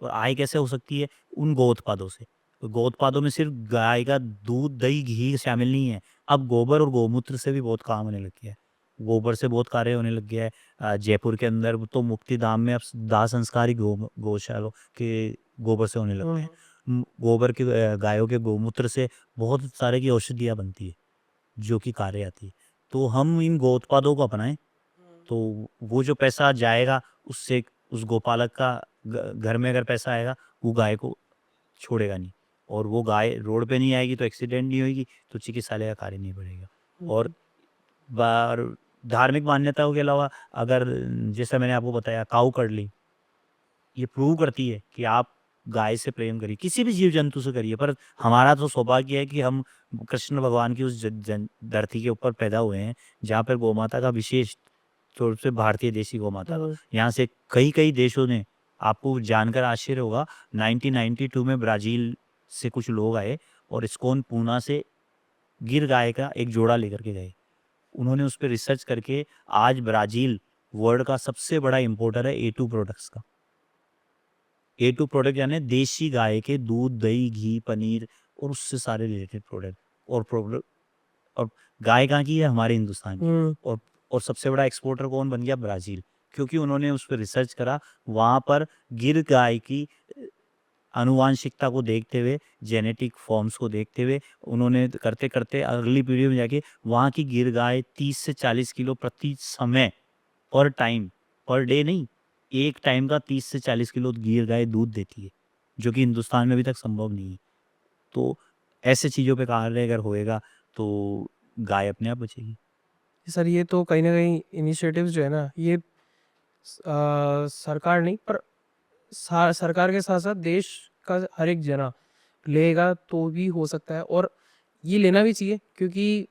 और आय कैसे हो सकती है? उन गौ उत्पादों से। तो गौ उत्पादों में सिर्फ़ गाय का दूध, दही, घी शामिल नहीं है। अब गोबर और गौमूत्र से भी बहुत काम होने लग गया है। गोबर से बहुत कार्य होने लग गया है। जयपुर के अंदर तो मुक्तिधाम में अब दाह संस्कार ही गौशालों के गोबर से होने लग गए हैं। गोबर के गायों के गौमूत्र से बहुत सारे की औषधियाँ बनती है, जो कि कार्य आती है। तो हम इन गौ उत्पादों को अपनाएँ, तो वो जो पैसा जाएगा उससे उस गौपालक का घर में अगर पैसा आएगा वो गाय को छोड़ेगा नहीं और वो गाय रोड पे नहीं आएगी तो एक्सीडेंट नहीं होगी तो चिकित्सालय का कार्य नहीं बढ़ेगा। और बार धार्मिक मान्यताओं के अलावा अगर जैसा मैंने आपको बताया काऊ कडली ये प्रूव करती है कि आप गाय से प्रेम करिए, किसी भी जीव जंतु से करिए, पर हमारा तो सौभाग्य है कि हम कृष्ण भगवान की उस धरती के ऊपर पैदा हुए हैं जहाँ पर गौ माता का विशेष तौर से भारतीय देशी गौ माता का। हम्म, यहाँ से कई देशों ने, आपको जानकर आश्चर्य होगा, 1992 में ब्राज़ील से कुछ लोग आए और इस्कॉन पूना से गिर गाय का एक जोड़ा लेकर के गए। उन्होंने उस पे रिसर्च करके आज ब्राज़ील वर्ल्ड का सबसे बड़ा इम्पोर्टर है A2 प्रोडक्ट्स का। A2 प्रोडक्ट यानी देशी गाय के दूध, दही, घी, पनीर और उससे सारे रिलेटेड प्रोडक्ट और गाय कहाँ की है? हमारे हिंदुस्तान की। हम्म, और सबसे बड़ा एक्सपोर्टर कौन बन गया? ब्राज़ील। क्योंकि उन्होंने उस पे रिसर्च करा, वहाँ पर गिर गाय की आनुवांशिकता को देखते हुए, जेनेटिक फॉर्म्स को देखते हुए, उन्होंने करते-करते अगली पीढ़ी में जाके वहाँ की गिर गाय 30 से 40 किलो प्रति समय, पर टाइम, पर डे नहीं, एक टाइम का 30 से 40 किलो गिर गाय दूध देती है, जो कि हिंदुस्तान में अभी तक संभव नहीं है। तो ऐसे चीज़ों पे कार्य अगर होएगा तो गाय अपने आप बचेगी। सर ये तो कहीं ना कहीं इनिशिएटिव्स जो है ना, ये सरकार नहीं पर सरकार के साथ साथ देश का हर एक जना लेगा तो भी हो सकता है, और ये लेना भी चाहिए क्योंकि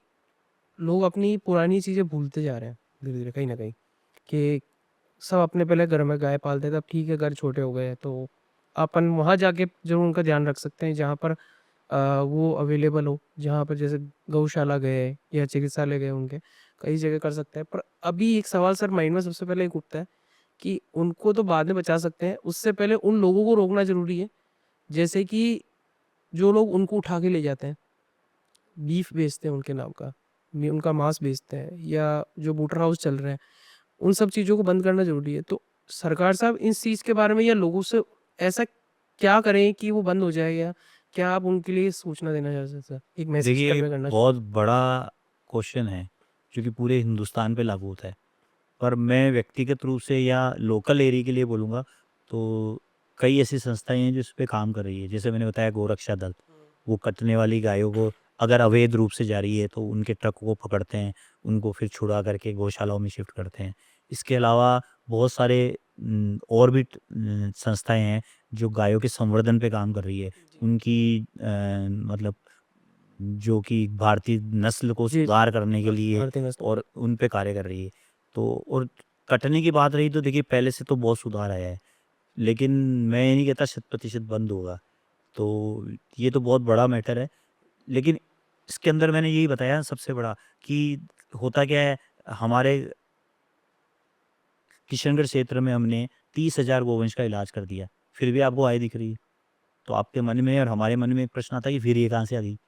लोग अपनी पुरानी चीज़ें भूलते जा रहे हैं धीरे धीरे कहीं ना कहीं, कि सब अपने पहले घर में गाय पालते थे, अब ठीक है घर छोटे हो गए हैं तो अपन वहाँ जाके जरूर उनका ध्यान रख सकते हैं जहाँ पर वो अवेलेबल हो, जहाँ पर जैसे गौशाला गए या चिकित्सालय गए उनके, कई जगह कर सकते हैं। पर अभी एक सवाल सर माइंड में सबसे पहले एक उठता है कि उनको तो बाद में बचा सकते हैं, उससे पहले उन लोगों को रोकना जरूरी है, जैसे कि जो लोग उनको उठा के ले जाते हैं, बीफ बेचते हैं उनके नाम का, उनका मांस बेचते हैं, या जो बूटर हाउस चल रहे हैं, उन सब चीज़ों को बंद करना जरूरी है। तो सरकार साहब इस चीज़ के बारे में या लोगों से ऐसा क्या करें कि वो बंद हो जाए, या क्या आप उनके लिए सूचना देना चाहते हैं सर, एक मैसेज देखिए, कन्वे करना? बहुत बड़ा क्वेश्चन है जो कि पूरे हिंदुस्तान पे लागू होता है। पर मैं व्यक्तिगत रूप से या लोकल एरिया के लिए बोलूँगा तो कई ऐसी संस्थाएँ हैं जो इस पे काम कर रही है। जैसे मैंने बताया गोरक्षा दल, वो कटने वाली गायों को अगर अवैध रूप से जा रही है तो उनके ट्रक को पकड़ते हैं, उनको फिर छुड़ा करके गौशालाओं में शिफ्ट करते हैं। इसके अलावा बहुत सारे और भी संस्थाएँ हैं जो गायों के संवर्धन पे काम कर रही है। उनकी मतलब जो कि भारतीय नस्ल को जी, सुधार करने के लिए भारतीय नस्ल। और उन पे कार्य कर रही है। तो और कटने की बात रही तो देखिए पहले से तो बहुत सुधार आया है। लेकिन मैं ये नहीं कहता 100% बंद होगा। तो ये तो बहुत बड़ा मैटर है। लेकिन इसके अंदर मैंने यही बताया सबसे बड़ा कि होता क्या है, हमारे किशनगढ़ क्षेत्र में हमने 30,000 गोवंश का इलाज कर दिया, फिर भी आपको आय दिख रही है। तो आपके मन में और हमारे मन में एक प्रश्न आता है कि फिर ये कहाँ से आ गई?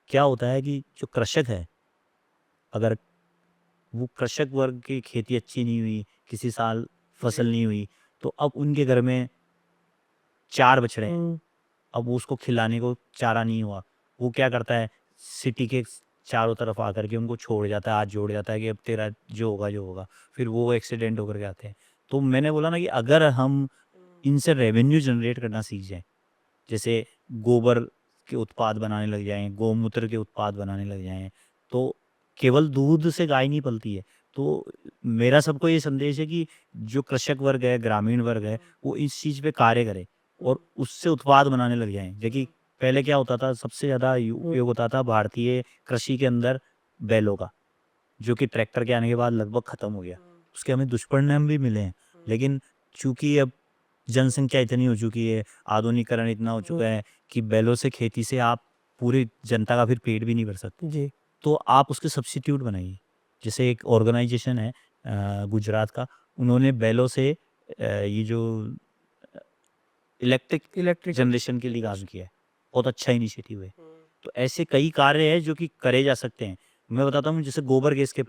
क्या होता है कि जो कृषक है, अगर वो कृषक वर्ग की खेती अच्छी नहीं हुई, किसी साल फसल नहीं हुई, तो अब उनके घर में 4 बछड़े हैं, हम्म, अब उसको खिलाने को चारा नहीं हुआ। वो क्या करता है, सिटी के चारों तरफ आकर के उनको छोड़ जाता है, हाथ जोड़ जाता है कि अब तेरा जो होगा, जो होगा। फिर वो एक्सीडेंट होकर के आते हैं। तो मैंने बोला ना कि अगर हम इनसे रेवेन्यू जनरेट करना सीख जाएँ, जैसे गोबर के उत्पाद बनाने लग जाएँ, गौमूत्र के उत्पाद बनाने लग जाएँ, तो केवल दूध से गाय नहीं पलती है। तो मेरा सबको ये संदेश है कि जो कृषक वर्ग है, ग्रामीण वर्ग है, वो इस चीज़ पे कार्य करे और उससे उत्पाद बनाने लग जाएँ। देखिए, पहले क्या होता था, सबसे ज़्यादा उपयोग होता था भारतीय कृषि के अंदर बैलों का, जो कि ट्रैक्टर के आने के बाद लगभग खत्म हो गया। उसके हमें दुष्परिणाम भी मिले हैं। लेकिन चूँकि अब जनसंख्या इतनी हो चुकी है, आधुनिकीकरण इतना हो चुका है कि बैलों से खेती से आप पूरी जनता का फिर पेट भी नहीं भर सकते। जी, तो आप उसके सब्स्टिट्यूट बनाइए। जैसे एक ऑर्गेनाइज़ेशन है गुजरात का, उन्होंने बैलों से ये जो अ, इलेक्ट्रिक इलेक्ट्रिक। जनरेशन के लिए काम किया है। बहुत अच्छा इनिशिएटिव है। तो ऐसे कई कार्य हैं जो कि करे जा सकते हैं। मैं बताता हूँ, जैसे गोबर गैस के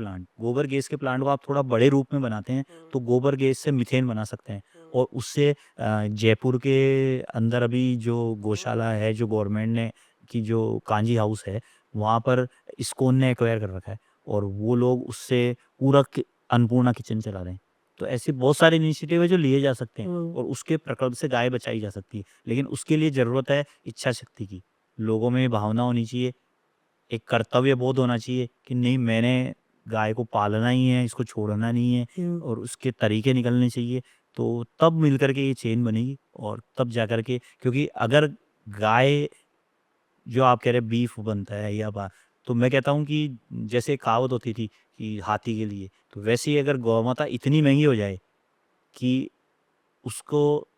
प्लांट को आप थोड़ा बड़े रूप में बनाते हैं तो गोबर गैस से मीथेन बना सकते हैं। और उससे जयपुर के अंदर अभी जो गौशाला है, जो गवर्नमेंट ने की जो कांजी हाउस है, वहाँ पर इस्कॉन ने एक्वायर कर रखा है और वो लोग उससे पूरा अन्नपूर्णा किचन चला रहे हैं। तो ऐसे बहुत सारे इनिशिएटिव है जो लिए जा सकते हैं और उसके प्रकल्प से गाय बचाई जा सकती है। लेकिन उसके लिए ज़रूरत है इच्छा शक्ति की। लोगों में भावना होनी चाहिए, एक कर्तव्य बोध होना चाहिए कि नहीं, मैंने गाय को पालना ही है, इसको छोड़ना नहीं है और उसके तरीके निकलने चाहिए। तो तब मिल कर के ये चेन बनेगी और तब जा कर के, क्योंकि अगर गाय, जो आप कह रहे हैं बीफ बनता है या तो मैं कहता हूँ कि जैसे कहावत होती थी कि हाथी के लिए, तो वैसे ही अगर गौ माता इतनी महंगी हो जाए कि उसको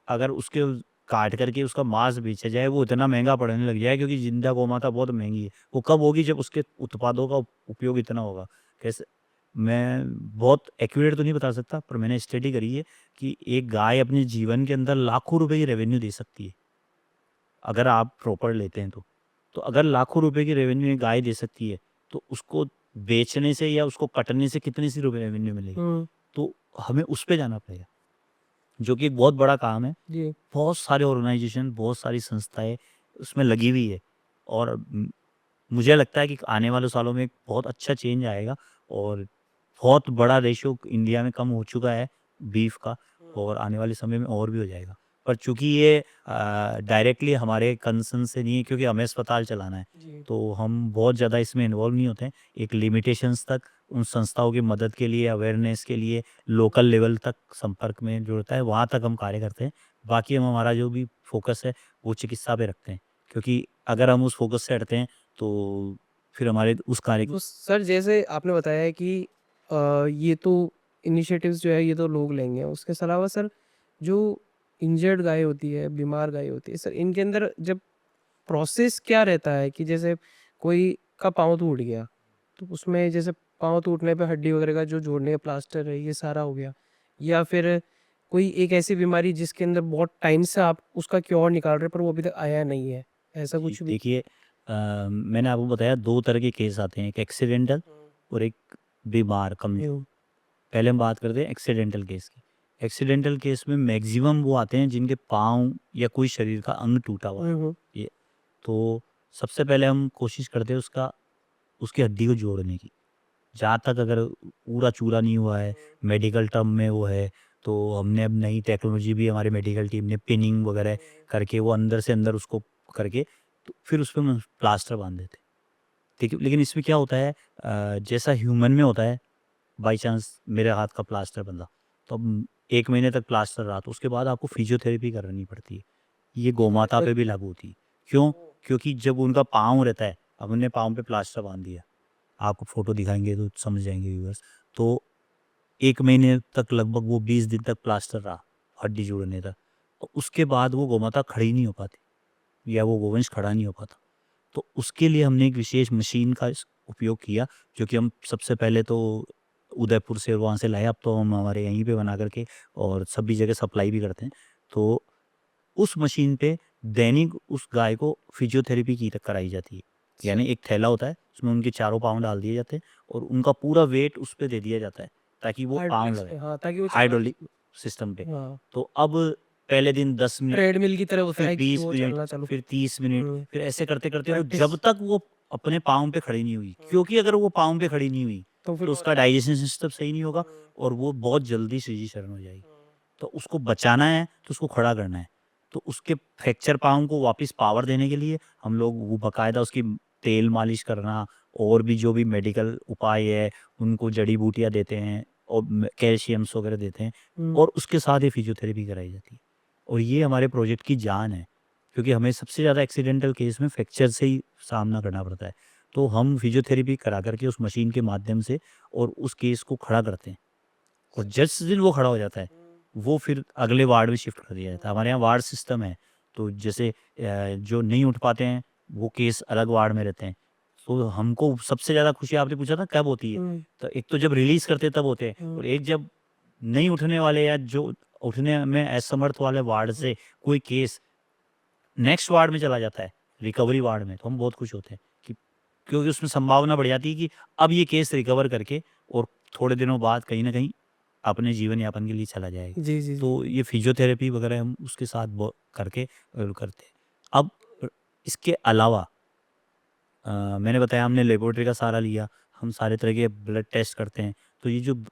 अगर उसके काट करके उसका मांस बेचा जाए वो इतना महंगा पड़ने लग जाए, क्योंकि जिंदा गौ माता बहुत महंगी है। वो कब होगी? जब उसके उत्पादों का उपयोग इतना होगा। कैसे, मैं बहुत एक्यूरेट तो नहीं बता सकता, पर मैंने स्टडी करी है कि एक गाय अपने जीवन के अंदर लाखों रुपए की रेवेन्यू दे सकती है अगर आप प्रॉपर लेते हैं तो अगर लाखों रुपए की रेवेन्यू एक गाय दे सकती है, तो उसको बेचने से या उसको कटने से कितनी सी रुपए रेवेन्यू मिलेगी? तो हमें उस पे जाना पड़ेगा, जो कि एक बहुत बड़ा काम है। जी बहुत सारे ऑर्गेनाइजेशन, बहुत सारी संस्थाएं उसमें लगी हुई है, और मुझे लगता है कि आने वाले सालों में एक बहुत अच्छा चेंज आएगा, और बहुत बड़ा रेशियो इंडिया में कम हो चुका है बीफ का, और आने वाले समय में और भी हो जाएगा। पर चूंकि ये डायरेक्टली हमारे कंसर्न से नहीं है, क्योंकि हमें अस्पताल चलाना है, जी तो हम बहुत ज़्यादा इसमें इन्वॉल्व नहीं होते हैं। एक लिमिटेशंस तक उन संस्थाओं की मदद के लिए, अवेयरनेस के लिए लोकल लेवल तक संपर्क में जो होता है वहाँ तक हम कार्य करते हैं। बाकी हम हमारा जो भी फोकस है वो चिकित्सा पे रखते हैं, क्योंकि अगर हम उस फोकस से हटते हैं तो फिर हमारे उस कार्य तो सर जैसे आपने बताया है कि ये तो इनिशिएटिव्स जो है ये तो लोग लेंगे, उसके अलावा सर जो इंजर्ड गाय होती है, बीमार गाय होती है, सर इनके अंदर जब प्रोसेस क्या रहता है कि जैसे कोई का पाँव टूट गया, तो उसमें जैसे पाँव टूटने पे हड्डी वगैरह का जो जोड़ने का प्लास्टर है ये सारा हो गया, या फिर कोई एक ऐसी बीमारी जिसके अंदर बहुत टाइम से आप उसका क्योर निकाल रहे पर वो अभी तक आया नहीं है, ऐसा कुछ भी? देखिए, मैंने आपको बताया 2 तरह के केस आते हैं, एक एक्सीडेंटल और एक बीमार कमज़ोर। पहले हम बात करते हैं एक्सीडेंटल केस की। एक्सीडेंटल केस में मैक्सिमम वो आते हैं जिनके पाँव या कोई शरीर का अंग टूटा हुआ है। ये तो सबसे पहले हम कोशिश करते हैं उसकी हड्डी को जोड़ने की। जहाँ तक अगर पूरा चूरा नहीं हुआ है, मेडिकल टर्म में वो है, तो हमने अब नई टेक्नोलॉजी भी हमारे मेडिकल टीम ने पिनिंग वगैरह करके वो अंदर से अंदर उसको करके तो फिर उस पे हम प्लास्टर बांध देते हैं। ठीक है, लेकिन इसमें क्या होता है, जैसा ह्यूमन में होता है, बाई चांस मेरे हाथ का प्लास्टर बंधा, तो अब 1 महीने तक प्लास्टर रहा, तो उसके बाद आपको फिजियोथेरेपी करनी पड़ती है। ये गौमाता पे भी लागू होती है। क्यों? क्योंकि जब उनका पाँव रहता है, अब उन्हें पाँव पे प्लास्टर बांध दिया, आपको फ़ोटो दिखाएँगे तो समझ जाएँगे व्यूअर्स। तो 1 महीने तक लगभग वो 20 दिन तक प्लास्टर रहा, हड्डी जोड़ने तक। तो उसके बाद वो गौमाता खड़ी नहीं हो पाती या वो गोवंश खड़ा नहीं हो पाता। तो उसके लिए हमने एक विशेष मशीन का उपयोग किया, जो कि हम सबसे पहले तो उदयपुर से वहाँ से लाए, अब तो हम हमारे यहीं पे बना करके और सभी जगह सप्लाई भी करते हैं। तो उस मशीन पे दैनिक उस गाय को फिजियोथेरेपी कराई जाती है। यानी एक थैला होता है, उसमें उनके चारों पाँव डाल दिए जाते हैं और उनका पूरा वेट उस पे दे दिया जाता है, ताकि वो पाँव हाइड्रोलिक्स लगे पे, हाँ, ताकि वो चला हाइड्रोलिक सिस्टम पे। हाँ, तो अब पहले दिन 10 मिनट, ट्रेडमिल की तरह होता फिर है कि 20 वो मिनट, चलना चालू फिर 30 मिनट, हुँ, फिर ऐसे करते-करते वो प्रैक्टिस जब तक वो अपने पाँव पे खड़ी नहीं हुई। क्योंकि अगर वो पाँव पे खड़ी नहीं हुई, तो फिर तो वो उसका डाइजेशन सिस्टम सही नहीं होगा और वो बहुत जल्दी सीज़ी शरण हो जाएगी। तो उसको बचाना है, तो उसको खड़ा करना है। तो उसके फ्रैक्चर पाँव को वापस पावर देने के लिए हम लोग वो बाकायदा उसकी तेल मालिश करना और भी जो भी मेडिकल उपाय है, उनको जड़ी-बूटियाँ देते हैं और कैल्शियम्स वगैरह देते हैं हुँ, और उसके साथ ही फिजियोथेरेपी कराई जाती है। और ये हमारे प्रोजेक्ट की जान है, क्योंकि हमें सबसे ज़्यादा एक्सीडेंटल केस में फ्रैक्चर से ही सामना करना पड़ता है। तो हम फिजियोथेरेपी करा करके उस मशीन के माध्यम से और उस केस को खड़ा करते हैं, और जिस दिन वो खड़ा हो जाता है, वो फिर अगले वार्ड में शिफ्ट कर दिया जाता है। हमारे यहाँ वार्ड सिस्टम है, तो जैसे जो नहीं उठ पाते हैं, वो केस अलग वार्ड में रहते हैं। तो हमको सबसे ज़्यादा खुशी, आपने पूछा था कब होती है, हुँ, तो एक तो जब रिलीज़ करते हैं तब होते हैं, हुँ, और एक जब नहीं उठने वाले या जो उठने में असमर्थ वाले वार्ड से कोई केस नेक्स्ट वार्ड में चला जाता है, रिकवरी वार्ड में, तो हम बहुत खुश होते हैं कि क्योंकि उसमें संभावना बढ़ जाती है कि अब ये केस रिकवर करके और थोड़े दिनों बाद कहीं न कहीं अपने जीवन यापन के लिए चला जाएगा। जी, जी, जी। तो ये फिजियोथेरेपी वगैरह हम उसके साथ करके करते हैं। अब इसके अलावा मैंने बताया हमने लेबोरेटरी का सहारा लिया, हम सारे तरह के ब्लड टेस्ट करते हैं। तो ये जो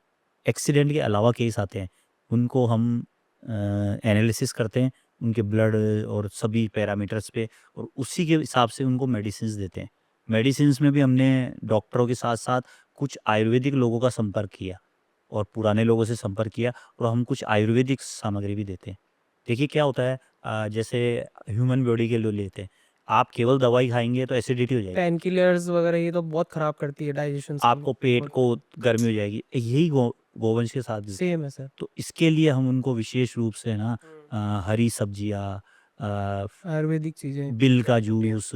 एक्सीडेंट के अलावा केस आते हैं, उनको हम एनालिसिस करते हैं, उनके ब्लड और सभी पैरामीटर्स पे, और उसी के हिसाब से उनको मेडिसिन्स देते हैं। मेडिसिन्स में भी हमने डॉक्टरों के साथ-साथ कुछ आयुर्वेदिक लोगों का संपर्क किया और पुराने लोगों से संपर्क किया, और हम कुछ आयुर्वेदिक सामग्री भी देते हैं। देखिए क्या होता है, जैसे ह्यूमन बॉडी के लिए लेते हैं, आप केवल दवाई खाएंगे तो एसिडिटी हो जाएगी, पेन किलर्स वगैरह ये तो बहुत खराब करती है डाइजेशन आपको पेट को गर्मी हो जाएगी। यही गोवंश के साथ भी होता है। सेम है सर। तो इसके लिए हम उनको विशेष रूप से ना हरी सब्जियाँ, आयुर्वेदिक चीजें। बिल का जूस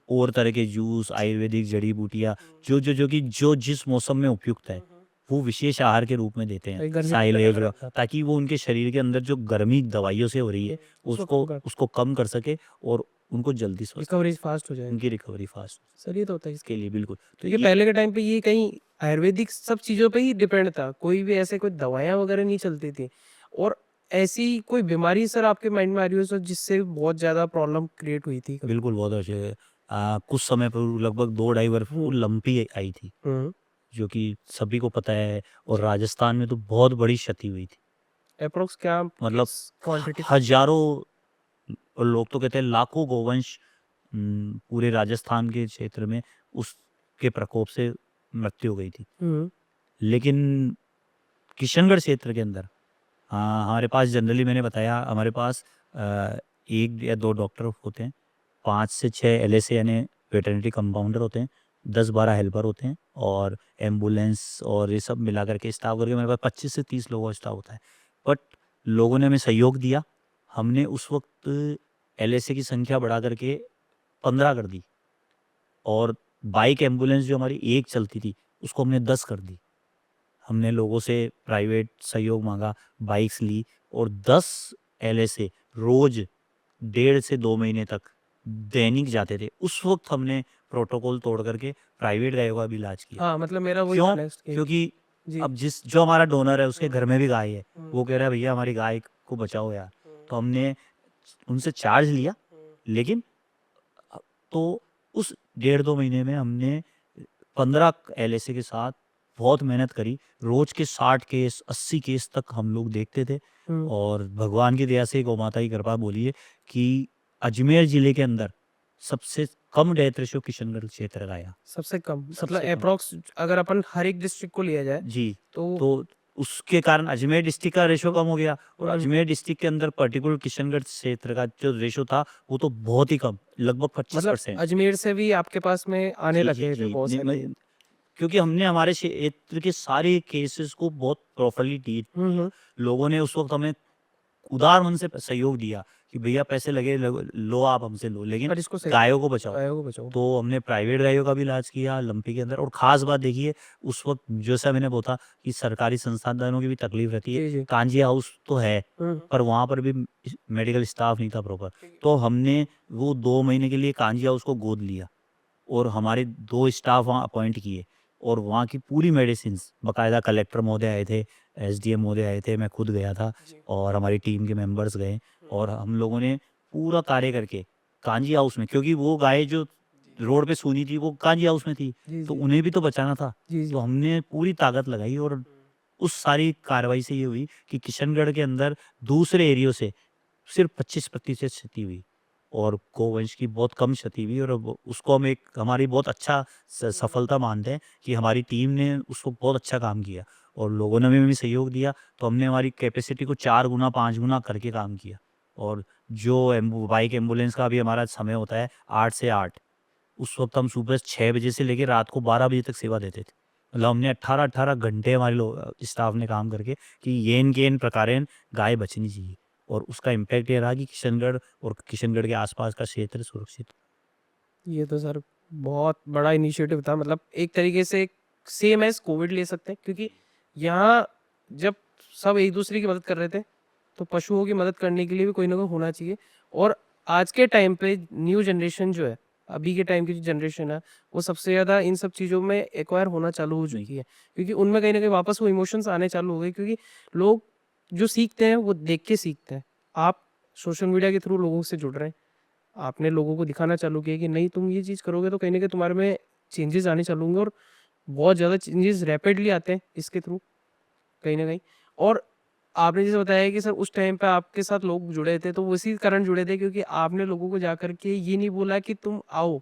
और तरह के जूस, आयुर्वेदिक जड़ी बूटियाँ जो जिस मौसम में उपयुक्त है वो विशेष आहार के रूप में देते हैं भाई गर्मी साइलेज में वगैरह, ताकि वो उनके शरीर के अंदर जो गर्मी दवाइयों से हो रही है उसको कम कर सके और उनको जल्दी स्वस्थ रिकवरी फास्ट हो जाए। उनकी रिकवरी फास्ट सर ये तो होता है इसके लिए बिल्कुल। तो ये पहले के टाइम पे ये कहीं आयुर्वेदिक सब चीजों पे ही डिपेंड था, कोई भी ऐसे कोई दवाइयाँ वगैरह नहीं चलती थी। और ऐसी कोई बीमारी सर आपके माइंड में आ रही हो सर जिससे बहुत ज्यादा प्रॉब्लम क्रिएट हुई थी कभी? बिल्कुल बहुत अच्छे। कुछ समय पर लगभग 2-2.5 वर्ष लंपी आई थी जो कि सभी को पता है, और राजस्थान में तो बहुत बड़ी क्षति हुई थी। अप्रोक्स क्या मतलब क्वांटिटी? हजारों, लोग तो कहते हैं लाखों गोवंश पूरे राजस्थान के क्षेत्र में उसके प्रकोप से मृत्यु हो गई थी। लेकिन किशनगढ़ क्षेत्र के अंदर हमारे पास जनरली, मैंने बताया, हमारे पास 1 या 2 डॉक्टर होते हैं, 5 से 6 LSA यानी वेटरनरी कंपाउंडर होते हैं, 10-12 हेल्पर होते हैं, और एम्बुलेंस और ये सब मिला करके स्टाफ करके मेरे पास 25 से 30 लोगों का स्टाफ होता है। बट लोगों ने हमें सहयोग दिया, हमने उस वक्त LSA की संख्या बढ़ा करके 15 कर दी, और बाइक एम्बुलेंस जो हमारी 1 चलती थी उसको हमने 10 कर दी। हमने लोगों से प्राइवेट सहयोग मांगा, बाइक्स ली, और 10 LSA रोज 1.5 से 2 महीने तक दैनिक जाते थे। उस वक्त हमने प्रोटोकॉल तोड़ करके प्राइवेट गायों का भी इलाज किया। हाँ मतलब मेरा वही क्यों? next कि- क्योंकि जी। अब जो हमारा डोनर है उसके घर में भी गाय है, वो कह रहा है भैया हमारी गाय को बचाओ यार, तो हमने उनसे चार्ज लिया। लेकिन तो उस 1.5-2 महीने में हमने 15 LSA के साथ बहुत मेहनत करी। रोज के 60 केस 80 केस तक हम लोग देखते थे, और भगवान की दया से, गौ माता की कृपा बोलिए, कि अजमेर जिले के अंदर सबसे कम डेथ रेशियो किशनगढ़ क्षेत्र का आया। सबसे कम मतलब सबसे कम। अप्रोक्स अगर अपन हर एक डिस्ट्रिक्ट को लिया जाए जी, तो तो उसके कारण अजमेर डिस्ट्रिक्ट का रेशो कम हो गया, और अजमेर डिस्ट्रिक्ट के अंदर पर्टिकुलर किशनगढ़ क्षेत्र का जो रेशो था वो तो बहुत ही कम, लगभग मतलब 25%। अजमेर से भी आपके पास में आने जी, लगे जी, थे जी, बहुत नहीं, सारे। क्योंकि हमने हमारे क्षेत्र के सारे केसेस को बहुत प्रॉपरली डील, लोगों ने उस वक्त हमें उदार मन से सहयोग दिया कि भैया पैसे लगे लो आप हमसे लो, लेकिन पर इसको सही गायों को बचाओ। गायों को बचाओ। तो हमने प्राइवेट गायों का भी इलाज किया लंपी के अंदर। और खास बात देखिए, उस वक्त जैसा मैंने बोला कि सरकारी संसाधनों की भी तकलीफ रहती जी, है। जी। कांजी हाउस तो है, पर वहाँ पर भी मेडिकल स्टाफ नहीं था प्रॉपर, तो हमने वो 2 महीने के लिए कांजी हाउस को गोद लिया, और हमारे 2 स्टाफ वहाँ अपॉइंट किए, और वहाँ की पूरी मेडिसिन, बाकायदा कलेक्टर महोदय आए थे, SDM महोदय आए थे, मैं खुद गया था, और हमारी टीम के मेंबर्स गए, और हम लोगों ने पूरा कार्य करके कांजी हाउस में, क्योंकि वो गाय जो रोड पे सूनी थी वो कांजी हाउस में थी, जी, तो जी। उन्हें भी तो बचाना था। जी, जी। तो हमने पूरी ताकत लगाई, और उस सारी कार्रवाई से ये हुई कि किशनगढ़ के अंदर दूसरे एरियो से सिर्फ 25% क्षति हुई, और गोवंश की बहुत कम क्षति हुई, और उसको हम एक हमारी बहुत अच्छा सफलता मानते हैं कि हमारी टीम ने उसको बहुत अच्छा काम किया, और लोगों ने भी सहयोग दिया। तो हमने हमारी कैपेसिटी को 4 गुना 5 गुना करके काम किया। और जो बाइक एम्बुलेंस का भी हमारा समय होता है 8 से 8, उस वक्त हम सुबह 6 बजे से लेकर रात को 12 बजे तक सेवा देते थे। मतलब हमने 18-18 घंटे हमारे स्टाफ ने काम करके कि येन के प्रकारेण गाय बचनी चाहिए, और उसका इम्पैक्ट ये रहा कि किशनगढ़ और किशनगढ़ के आसपास का क्षेत्र सुरक्षित। ये तो सर बहुत बड़ा इनिशिएटिव था, मतलब एक तरीके से सेम एज कोविड ले सकते हैं, क्योंकि यहाँ जब सब एक दूसरे की मदद कर रहे थे तो पशुओं की मदद करने के लिए भी कोई ना कोई होना चाहिए। और आज के टाइम पे न्यू जनरेशन जो है, अभी के टाइम की जो जनरेशन है, वो सबसे ज़्यादा इन सब चीज़ों में एक्वायर होना चालू हो चुकी है, क्योंकि उनमें कहीं ना कहीं वापस वो इमोशंस आने चालू हो गए, क्योंकि लोग जो सीखते हैं वो देख के सीखते हैं। आप सोशल मीडिया के थ्रू लोगों से जुड़ रहे हैं, आपने लोगों को दिखाना चालू किया कि नहीं तुम ये चीज़ करोगे तो कहीं ना कहीं तुम्हारे में चेंजेस आने चालू होंगे, और बहुत ज़्यादा चेंजेस रैपिडली आते हैं इसके थ्रू कहीं ना कहीं। और आपने जैसे बताया कि सर उस टाइम पे आपके साथ लोग जुड़े थे, तो वो इसी कारण जुड़े थे क्योंकि आपने लोगों को जाकर के ये नहीं बोला कि तुम आओ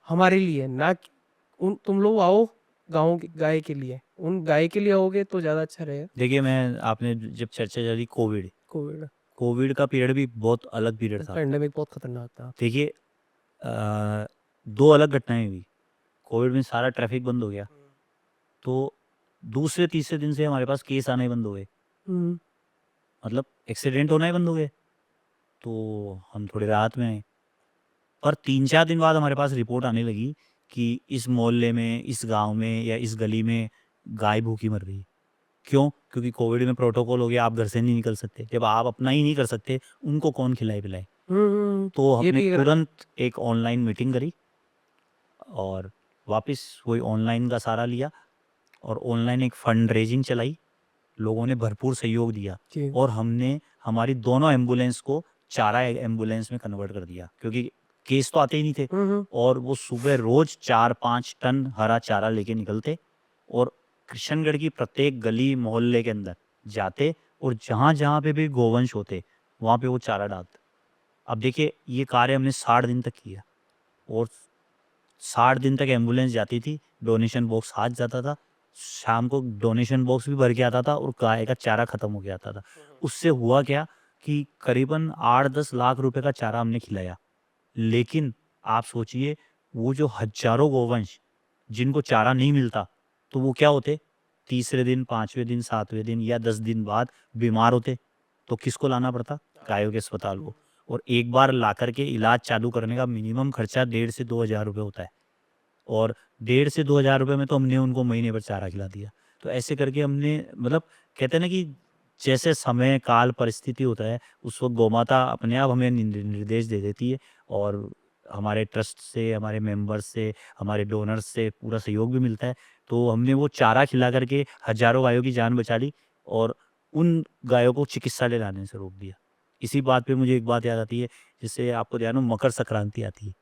हमारे लिए, ना कि तुम लोग आओ गाँव की गाय के लिए, उन गाय के लिए आओगे तो ज़्यादा अच्छा रहेगा। देखिए, आपने जब चर्चा चली कोविड कोविड कोविड का पीरियड भी बहुत अलग पीरियड था। पैंडेमिक बहुत खतरनाक था। देखिए, 2 अलग घटनाएँ हुई। कोविड में सारा ट्रैफ़िक बंद हो गया, तो दूसरे तीसरे दिन से हमारे पास केस आने बंद हो गए। हुँ, मतलब एक्सीडेंट होना ही बंद हो गए, तो हम थोड़े राहत में आए। पर 3-4 दिन बाद हमारे पास रिपोर्ट आने लगी कि इस मोहल्ले में, इस गाँव में या इस गली में गाय भूखी मर रही है। क्यों? क्योंकि कोविड में प्रोटोकॉल हो गया, आप घर से नहीं निकल सकते। जब आप अपना ही नहीं कर सकते, उनको कौन खिलाए-पिलाए? हुँ। तो ये हमने भी एक तुरंत एक ऑनलाइन मीटिंग करी और वापस वही ऑनलाइन का सहारा लिया और ऑनलाइन एक फंड रेजिंग चलाई। लोगों ने भरपूर सहयोग दिया जी। और हमने हमारी दोनों एम्बुलेंस को चारा एम्बुलेंस में कन्वर्ट कर दिया, क्योंकि केस तो आते ही नहीं थे। हुँ। और वो सुबह रोज 4-5 टन हरा चारा लेके निकलते और किशनगढ़ की प्रत्येक गली मोहल्ले के अंदर जाते और जहाँ जहाँ पे भी गोवंश होते वहाँ पे वो चारा डालते। अब देखिए, ये कार्य हमने 60 दिन तक किया और 60 दिन तक एम्बुलेंस जाती थी, डोनेशन बॉक्स हाथ जाता था, शाम को डोनेशन बॉक्स भी भर के आता था और गाय का चारा खत्म हो गया था। उससे हुआ क्या कि करीबन 8-10 लाख रुपए का चारा हमने खिलाया। लेकिन आप सोचिए, वो जो हज़ारों गोवंश जिनको चारा नहीं मिलता, तो वो क्या होते? तीसरे दिन, 5वें दिन, 7वें दिन या 10 दिन बाद बीमार होते। तो किसको लाना पड़ता? गायों के अस्पताल को। और एक बार लाकर के इलाज चालू करने का मिनिमम खर्चा 1,500 से 2,000 रुपए होता है। और 1,500 से 2,000 रुपए में तो हमने उनको महीने भर चारा खिला दिया। तो ऐसे करके हमने, मतलब कहते हैं ना कि जैसे समय, काल, परिस्थिति होता है, उस वक़्त गौमाता अपने आप हमें निर्देश दे देती है और हमारे ट्रस्ट से, हमारे मेंबर्स से, हमारे डोनर्स से पूरा सहयोग भी मिलता है। तो हमने वो चारा खिला कर के हज़ारों गायों की जान बचा ली और उन गायों को चिकित्सालय लाने से रोक दिया। इसी बात पे मुझे एक बात याद आती है, जैसे आपको ध्यान हो, मकर संक्रांति आती है।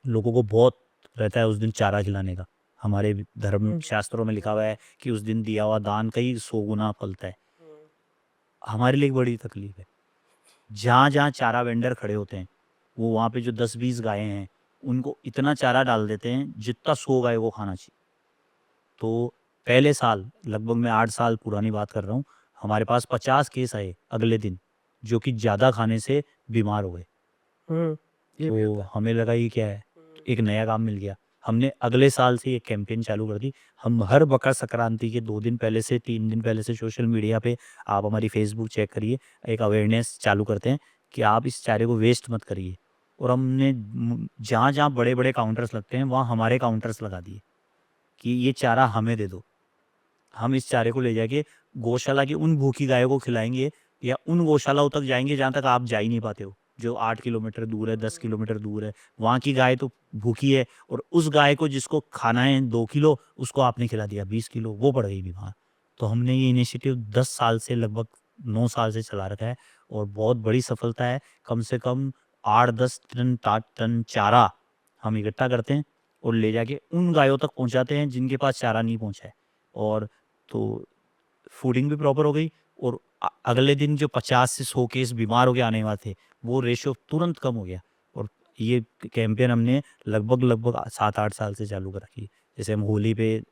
लोगों को बहुत रहता है उस दिन चारा खिलाने का। हमारे धर्म शास्त्रों में लिखा हुआ है कि उस दिन दिया हुआ दान कई 100 गुना फलता है। हमारे लिए एक बड़ी तकलीफ है। जहाँ-जहाँ चारा वेंडर खड़े होते हैं, वो वहाँ पे जो 10-20 गायें हैं, उनको इतना चारा डाल देते हैं जितना 100 गाय को खाना चाहिए। तो पहले साल, लगभग मैं 8 साल पुरानी बात कर रहा हूँ, हमारे पास 50 केस आए अगले दिन, जो कि ज़्यादा खाने से बीमार हो गए। हुँ। ये भी तो होता है। हमें लगा ये क्या है? एक नया काम मिल गया। हमने अगले साल से ये कैंपेन चालू कर दी। हम हर मकर संक्रांति के 2 दिन पहले से, 3 दिन पहले से सोशल मीडिया पे, आप हमारी फेसबुक चेक करिए, एक अवेयरनेस चालू करते हैं कि आप इस चारे को वेस्ट मत करिए। और हमने जहाँ-जहाँ बड़े-बड़े काउंटर्स लगते हैं, वहाँ हमारे काउंटर्स लगा दिए कि ये चारा हमें दे दो। हम इस चारे को ले जाके गौशाला की उन भूखी गायों को खिलाएँगे या उन गौशालाओं तक जाएँगे जहाँ तक आप जा ही नहीं पाते हो, जो 8 किलोमीटर दूर है, 10 किलोमीटर दूर है। वहाँ की गाय तो भूखी है और उस गाय को जिसको खाना है 2 किलो, उसको आपने खिला दिया 20 किलो, वो पड़ गई बीमार। तो हमने ये इनिशिएटिव 10 साल से, लगभग 9 साल से चला रखा है और बहुत बड़ी सफलता है। कम से कम 8-10 टन चारा हम इकट्ठा करते हैं और ले जाके उन गायों तक पहुँचाते हैं जिनके पास चारा नहीं पहुँचा है। और तो फूडिंग भी प्रॉपर हो गई और अगले दिन जो 50 से 100 केस बीमार हो के आने वाले थे, वो रेशियो तुरंत कम हो गया। और ये कैंपेन हमने लगभग 7-8 साल से चालू कर रखी है। जैसे हम होली पे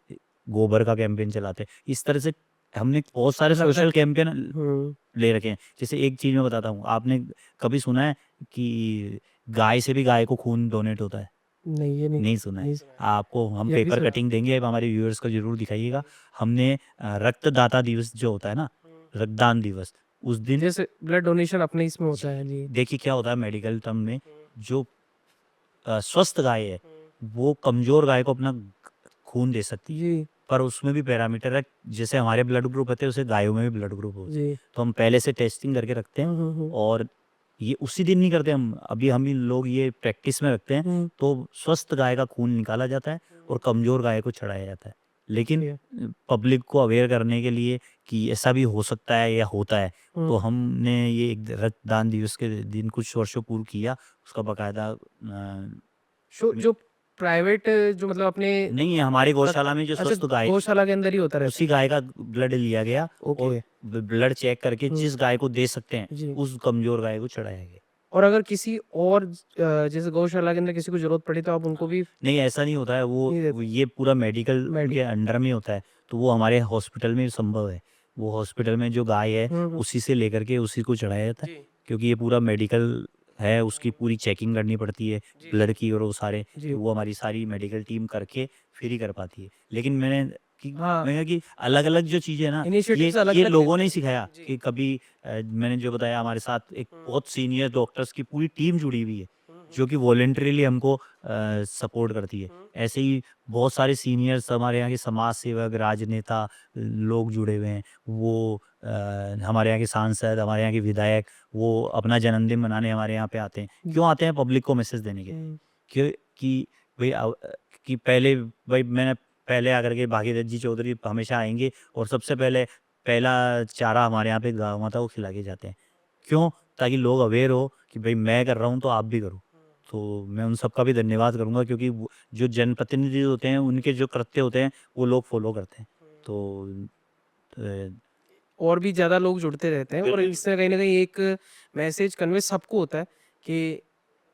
गोबर का कैंपेन चलाते हैं, इस तरह से हमने बहुत सारे सोशल कैंपेन हुँ। ले रखे हैं। जैसे एक चीज़ मैं बताता हूँ, आपने कभी सुना है कि गाय से भी गाय को खून डोनेट होता है? नहीं, ये नहीं नहीं सुना है। नहीं आपको हम ये अभी पेपर सुना। कटिंग देंगे, अब हमारे व्यूअर्स को ज़रूर दिखाइएगा। हमने रक्तदाता दिवस जो होता है ना, रक्तदान दिवस, उस दिन जैसे ब्लड डोनेशन अपने इसमें होता है। जी। देखिए क्या होता है मेडिकल टर्म में, जो स्वस्थ गाय है, वो कमज़ोर गाय को अपना खून दे सकती है। जी, पर उसमें भी पैरामीटर है, जैसे हमारे ब्लड ग्रुप होते हैं, वैसे गायों में भी ब्लड ग्रुप होते हैं। जी। तो हम पहले से टेस्टिंग करके रखते हैं हुँ। और ये उसी दिन नहीं करते हम, अभी हम ही लोग ये प्रैक्टिस में रखते हैं। हुँ। तो स्वस्थ गाय का खून निकाला जाता है और कमज़ोर गाय को चढ़ाया जाता है। लेकिन ठीक है। पब्लिक को अवेयर करने के लिए कि ऐसा भी हो सकता है या होता है, हुँ। तो हमने ये एक रक्तदान दिवस के दिन कुछ वर्षों पूर्व किया। उसका बाकायदा जो प्राइवेट जो मतलब अपने नहीं है, हमारी गौशाला में जो अच्छा, स्वस्थ गाय, गौशाला के अंदर ही होता रहता उसी गाय का ब्लड लिया गया ओके। और ब्लड चेक करके हुँ। जिस गाय को दे सकते हैं, जी। उस कमज़ोर गाय को चढ़ाया गया। और अगर किसी और जैसे गौशाला के अंदर किसी को ज़रूरत पड़ी तो आप उनको भी नहीं, ऐसा नहीं होता है, नहीं देते? वो ये पूरा मेडिकल मेडि के अंडर में होता है, तो वो हमारे हॉस्पिटल में संभव है। वो हॉस्पिटल में जो गाय है, हुँ। उसी से लेकर के उसी को चढ़ाया जाता है, जी। क्योंकि ये पूरा मेडिकल है उसकी पूरी चेकिंग करनी पड़ती है जी, ब्लड की और वो सारे, जी। तो वो हमारी सारी मेडिकल टीम करके फिर ही कर पाती है। लेकिन मैंने हाँ, कहा कि अलग-अलग जो चीज़ें हैं ना, इनिशिएटिव्स ये अलग-अलग लोगों लेते ने ही हैं। सिखाया जी। कि कभी मैंने जो बताया हमारे साथ एक बहुत सीनियर डॉक्टर्स की पूरी टीम जुड़ी हुई है, जो कि वॉलंटरीली हमको सपोर्ट करती है। ऐसे ही बहुत सारे सीनियर्स हमारे यहाँ के समाज सेवक, राजनेता लोग जुड़े हुए हैं। वो हमारे यहाँ के सांसद, हमारे यहाँ के विधायक, वो अपना जन्मदिन मनाने हमारे यहाँ पे आते हैं। क्यों आते हैं? पब्लिक को मैसेज देने के लिए। कि भई कि भाई मैंने पहले आकर के भागीरथ जी चौधरी हमेशा आएँगे और सबसे पहले पहला चारा हमारे यहाँ पे गाय माता को खिला के जाते हैं। क्यों? ताकि लोग अवेयर हो कि भई मैं कर रहा हूँ तो आप भी करो। तो मैं उन सबका भी धन्यवाद करूँगा, क्योंकि वो जो जनप्रतिनिधि होते हैं उनके जो कृत्य होते हैं वो लोग फ़ॉलो करते हैं। तो अ, और भी ज़्यादा लोग जुड़ते रहते हैं और बिल्कुल। इससे कहीं न कहीं एक मैसेज कन्वे सबको होता है कि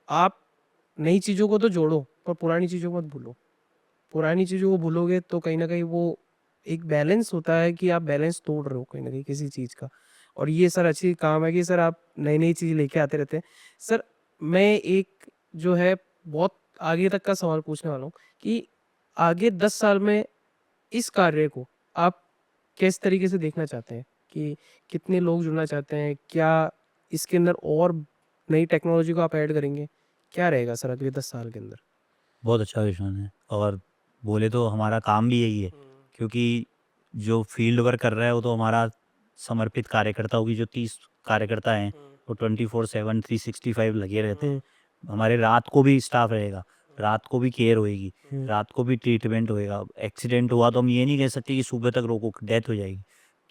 आप नई चीज़ों को तो जोड़ो, पर पुरानी चीज़ों को मत भूलो। पुरानी चीज़ों को भूलोगे तो कहीं न कहीं वो एक बैलेंस होता है कि आप बैलेंस तोड़ रहे हो कहीं न कहीं किसी चीज़ का। और ये सर अच्छी काम है कि सर आप नई-नई चीज़ लेके आते रहते हैं। सर मैं एक जो है बहुत आगे तक का सवाल पूछने वाला हूँ कि आगे 10 साल में इस कार्य को आप किस तरीके से देखना चाहते हैं? कि कितने लोग जुड़ना चाहते हैं? क्या इसके अंदर और नई टेक्नोलॉजी को आप ऐड करेंगे? क्या रहेगा सर अगले 10 साल के अंदर? बहुत अच्छा क्वेश्चन है और बोले तो हमारा काम भी यही है, क्योंकि जो फील्ड वर्क कर रहा है वो तो हमारा समर्पित कार्यकर्ता होगी। जो 30 कार्यकर्ता हैं वो 24/7 365 लगे रहते हैं। हमारे रात को भी स्टाफ रहेगा, रात को भी केयर होएगी, रात को भी ट्रीटमेंट होएगा। एक्सीडेंट हुआ तो हम ये नहीं कह सकते कि सुबह तक रोको, डेथ हो जाएगी।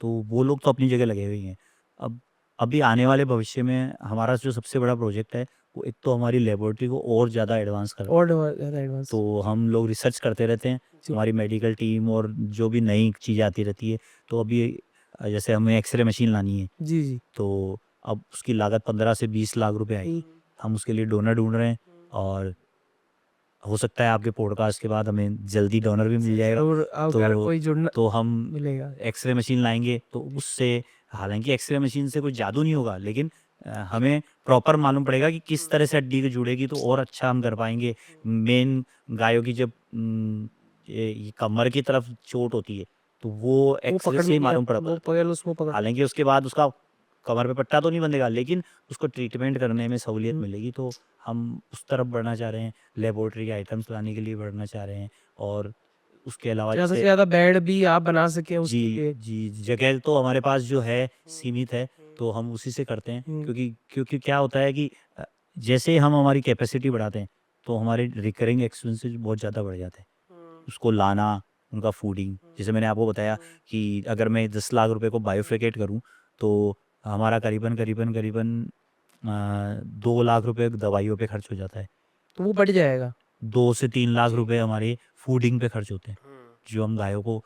तो वो लोग तो अपनी जगह लगे हुए ही हैं। अब अभी आने वाले भविष्य में हमारा जो सबसे बड़ा प्रोजेक्ट है, वो एक तो हमारी लेबोरेटरी को और ज़्यादा एडवांस करना। और ज़्यादा एडवांस। तो हम लोग रिसर्च करते रहते हैं, जी। हमारी मेडिकल टीम और जो भी नई चीज़ें आती रहती है। तो अभी जैसे हमें एक्स-रे मशीन लानी है, जी, जी। तो अब उसकी लागत 15 से 20 लाख रुपए आएगी। हम उसके लिए डोनर ढूँढ रहे हैं और हो सकता है आपके पॉडकास्ट के बाद हमें जल्दी डोनर भी मिल जाएगा। ज़रूर अगर तो कोई जुड़ना तो हम मिलेगा। एक्स-रे मशीन लाएँगे, तो उससे हालाँकि एक्स-रे मशीन से कोई जादू नहीं होगा, लेकिन हमें प्रॉपर मालूम पड़ेगा कि किस तरह से हड्डी जुड़ेगी तो और अच्छा हम कर पाएँगे। मेन गायों की जब ये कमर की तरफ चोट होती है, तो वो वो एक्स-रे पकड़ से ही लेंगे मालूम आप, पड़ वो पाता है। पकड़ उसको पकड़ हालाँकि उसके बाद उसका कमर पे पट्टा तो नहीं बंधेगा, लेकिन उसको ट्रीटमेंट करने में सहूलियत मिलेगी। तो हम उस तरफ बढ़ना चाह रहे हैं, लेबोरेटरी के आइटम्स लाने के लिए बढ़ना चाह रहे हैं और उसके अलावा ज़्यादा से जैसे ज़्यादा बेड भी आप बना सकें उसके जी, लिए। जी, जगह तो हमारे पास जो है सीमित है, तो हम उसी से करते हैं। हुँ। क्योंकि क्या होता है कि जैसे हम हमारी कैपेसिटी बढ़ाते हैं, तो हमारे रिकरिंग एक्सपेंसेस बहुत ज़्यादा बढ़ जाते हैं। उसको लाना, उनका फूडिंग, जैसे मैंने आपको बताया कि अगर मैं 10 लाख रुपए को बायोफ्रिकेट करूँ, तो हमारा करीबन 2 लाख रुपए दवाइयों पे खर्च हो जाता है। तो वो बढ़ जाएगा। 2 से 3 लाख रुपए हमारे फूडिंग पे खर्च होते हैं, जो हम गायों को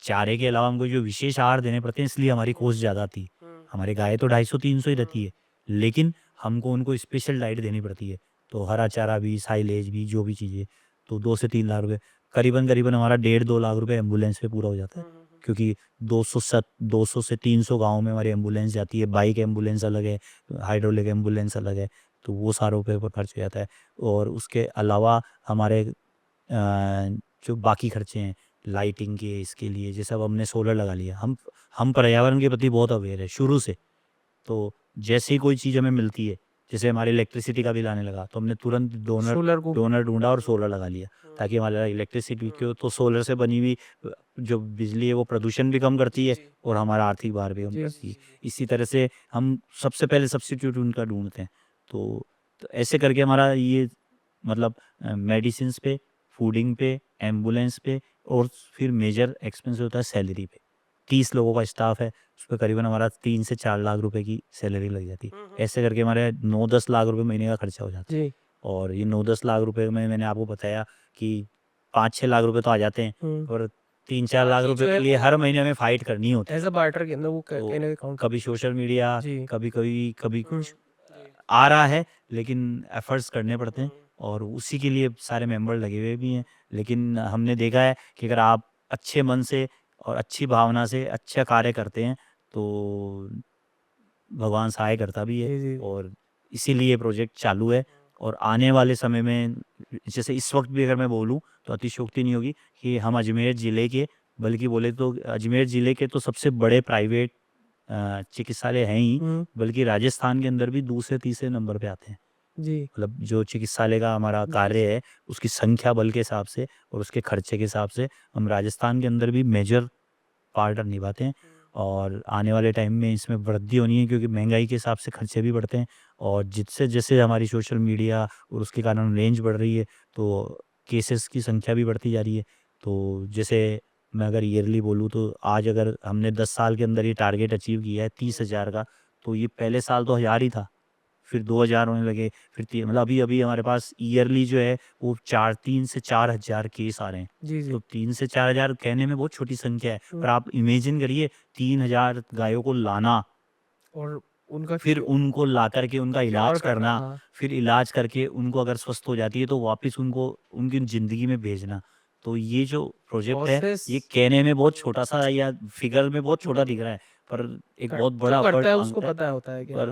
चारे के अलावा हमको जो विशेष आहार देने पड़ते हैं, इसलिए हमारी कॉस्ट ज़्यादा आती है। हमारी गाय तो 250-300 ही रहती है, लेकिन हमको उनको स्पेशल डाइट देनी पड़ती है। तो हरा चारा भी, साइलेज भी, जो भी चीज़ें, तो 2 से 3 लाख रुपए, करीबन हमारा 1.5-2 लाख रुपए एम्बुलेंस पे पूरा हो जाता है। क्योंकि 200 से 300 गाँव में हमारी एम्बुलेंस जाती है, बाइक एम्बुलेंस अलग है, हाइड्रोलिक एम्बुलेंस अलग है, तो वो सारों पे खर्च हो जाता है। और उसके अलावा हमारे जो बाकी खर्चे हैं, लाइटिंग के, इसके लिए, जैसे अब हमने सोलर लगा लिया। हम पर्यावरण के प्रति बहुत अवेयर है शुरू से। तो जैसे ही कोई चीज़ हमें मिलती है, जैसे हमारे इलेक्ट्रिसिटी का बिल आने लगा, तो हमने तुरंत डोनर सोलर को डोनर ढूँढा और सोलर लगा लिया, ताकि हमारा इलेक्ट्रिसिटी क्यों, तो सोलर से बनी हुई जो बिजली है वो प्रदूषण भी कम करती है और हमारा आर्थिक भार भी कम जी, करती है। इसी तरह से हम सबसे पहले सब्स्टिट्यूट उनका ढूँढते हैं। तो ऐसे करके हमारा ये मतलब मेडिसिन्स पे, फूडिंग पे, एम्बुलेंस पे और फिर मेजर एक्सपेंस होता है सैलरी पे। 30 लोगों का स्टाफ है, उस पे करीबन हमारा 3 से 4 लाख रुपए की सैलरी लग जाती है। ऐसे करके हमारे 9-10 लाख रुपए महीने का खर्चा हो जाता है। जी। और ये 9-10 लाख रुपए में मैंने आपको बताया कि 5-6 लाख रुपए तो आ जाते हैं और 3-4 लाख बाकी रुपए जो है के लिए वो हर महीने हमें फाइट करनी होती है। एज़ अ बार्टर के अंदर वो तो कहीं न कहीं काउंट कभी सोशल मीडिया, जी। कभी कुछ आ रहा है, लेकिन एफर्ट्स करने पड़ते हैं और उसी के लिए सारे मेंबर लगे हुए भी हैं। लेकिन हमने देखा है कि अगर आप अच्छे मन से और अच्छी भावना से अच्छा कार्य करते हैं, तो भगवान सहाय करता भी है जी, जी। और इसीलिए ये प्रोजेक्ट चालू है। और आने वाले समय में, जैसे इस वक्त भी अगर मैं बोलूँ तो अतिशयोक्ति नहीं होगी कि हम अजमेर ज़िले के, बल्कि बोले तो अजमेर ज़िले के तो सबसे बड़े प्राइवेट चिकित्सालय हैं ही, बल्कि राजस्थान के अंदर भी दूसरे तीसरे नंबर पे आते हैं। जी मतलब जो चिकित्सालय का हमारा कार्य है, उसकी संख्या बल के हिसाब से और उसके खर्चे के हिसाब से हम राजस्थान के अंदर भी मेजर पार्ट निभाते हैं। और आने वाले टाइम में इसमें वृद्धि होनी है, क्योंकि महंगाई के हिसाब से खर्चे भी बढ़ते हैं। और जिससे जैसे हमारी सोशल मीडिया और उसके कारण रेंज बढ़ रही है, तो केसेस की संख्या भी बढ़ती जा रही है। तो जैसे मैं अगर ईयरली बोलूँ तो आज अगर हमने 10 साल के अंदर ये टारगेट अचीव किया है 30,000 का, तो ये पहले साल तो 1000 ही था, फिर 2000 होने लगे, फिर मतलब अभी हमारे पास ईयरली जो है वो 3 से 4000 केस आ रहे हैं। जी जी तो 3 से 4000 कहने में बहुत छोटी संख्या है, पर आप इमेजिन करिए 3000 गायों को लाना, और उनका फिर उनको ला करके उनका इलाज करना, हाँ फिर इलाज करके उनको अगर स्वस्थ हो जाती है तो वापस उनको उनकी ज़िंदगी में भेजना। तो ये जो प्रोजेक्ट है, प्रोसेस ये कहने में बहुत छोटा-सा या फिगर में बहुत छोटा दिख रहा है, पर एक बहुत बड़ा जो करता एफर्ट है उसको माँगता है। पता होता है क्या।